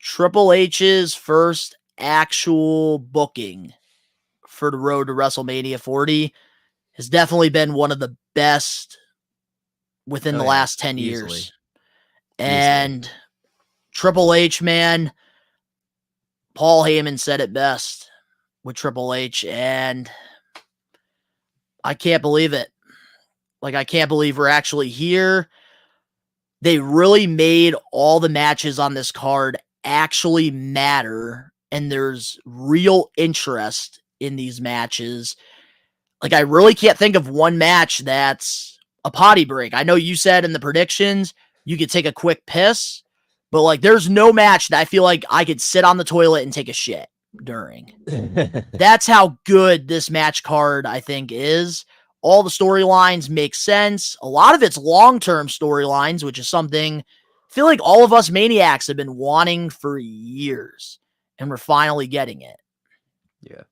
Triple H's first actual booking for the road to WrestleMania 40 has definitely been one of the best within the last 10 years. And Triple H, man, Paul Heyman said it best with Triple H, and I can't believe it. Like, I can't believe we're actually here. They really made all the matches on this card actually matter, and there's real interest in these matches. Like, I really can't think of one match that's a potty break. I know you said in the predictions you could take a quick piss, but like, there's no match that I feel like I could sit on the toilet and take a shit during. That's how good this match card, I think, is. All the storylines make sense. A lot of it's long-term storylines, which is something I feel like all of us maniacs have been wanting for years, and we're finally getting it. Yeah.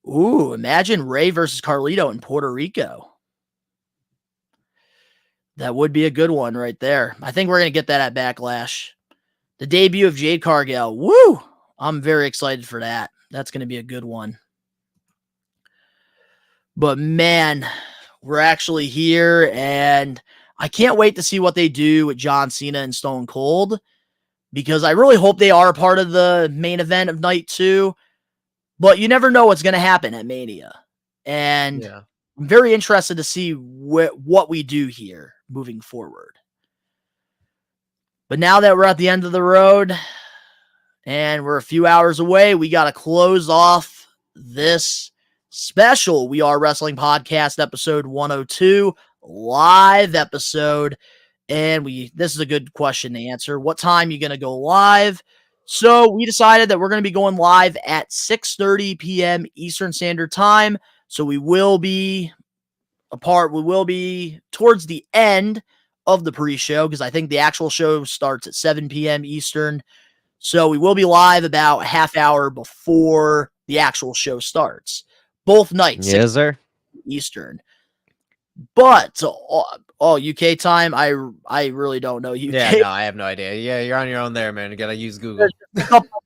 Ooh, imagine Ray versus Carlito in Puerto Rico. That would be a good one right there. I think we're going to get that at Backlash. The debut of Jade Cargill. Woo! I'm very excited for that. That's going to be a good one. But man, we're actually here, and I can't wait to see what they do with John Cena and Stone Cold, because I really hope they are part of the main event of night 2. But you never know what's going to happen at Mania. And I'm very interested to see what we do here moving forward. But now that we're at the end of the road and we're a few hours away, we got to close off this special We Are Wrestling Podcast episode 102 live episode. And this is a good question to answer. What time are you going to go live? So we decided that we're going to be going live at 6:30 p.m. Eastern Standard Time. So we will be towards the end of the pre-show, because I think the actual show starts at 7 p.m. Eastern. So we will be live about a half hour before the actual show starts. Both nights. Yes, sir. Eastern. But UK time, I really don't know UK. Yeah, no, I have no idea. Yeah, you're on your own there, man. You gotta use Google.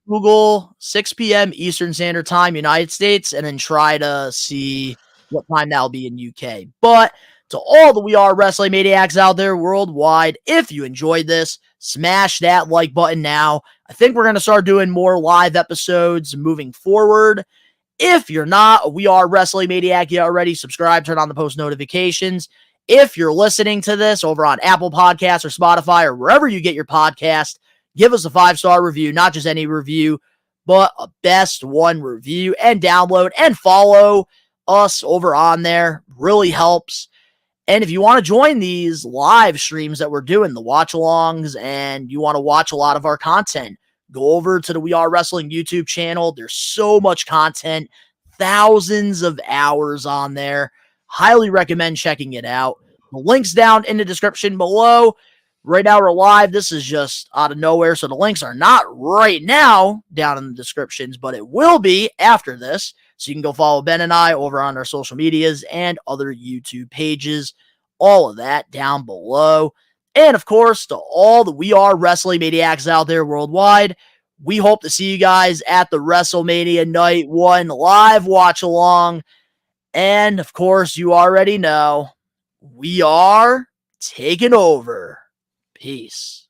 Google 6 p.m. Eastern Standard Time, United States, and then try to see what time that'll be in UK. But to all the We Are Wrestling Maniacs out there worldwide, if you enjoyed this, smash that like button now. I think we're going to start doing more live episodes moving forward. If you're not a We Are Wrestling Maniac yet already, subscribe, turn on the post notifications. If you're listening to this over on Apple Podcasts or Spotify or wherever you get your podcast, give us a 5-star review, not just any review, but a best one review, and download and follow us over on there. Really helps. And if you want to join these live streams that we're doing, the watch-alongs, and you want to watch a lot of our content, go over to the We Are Wrestling YouTube channel. There's so much content, thousands of hours on there. Highly recommend checking it out. The link's down in the description below. Right now we're live. This is just out of nowhere, so the links are not right now down in the descriptions, but it will be after this. So you can go follow Ben and I over on our social medias and other YouTube pages. All of that down below. And of course, to all the We Are Wrestling Maniacs out there worldwide, we hope to see you guys at the WrestleMania Night 1 live watch along. And of course, you already know, we are taking over. Peace.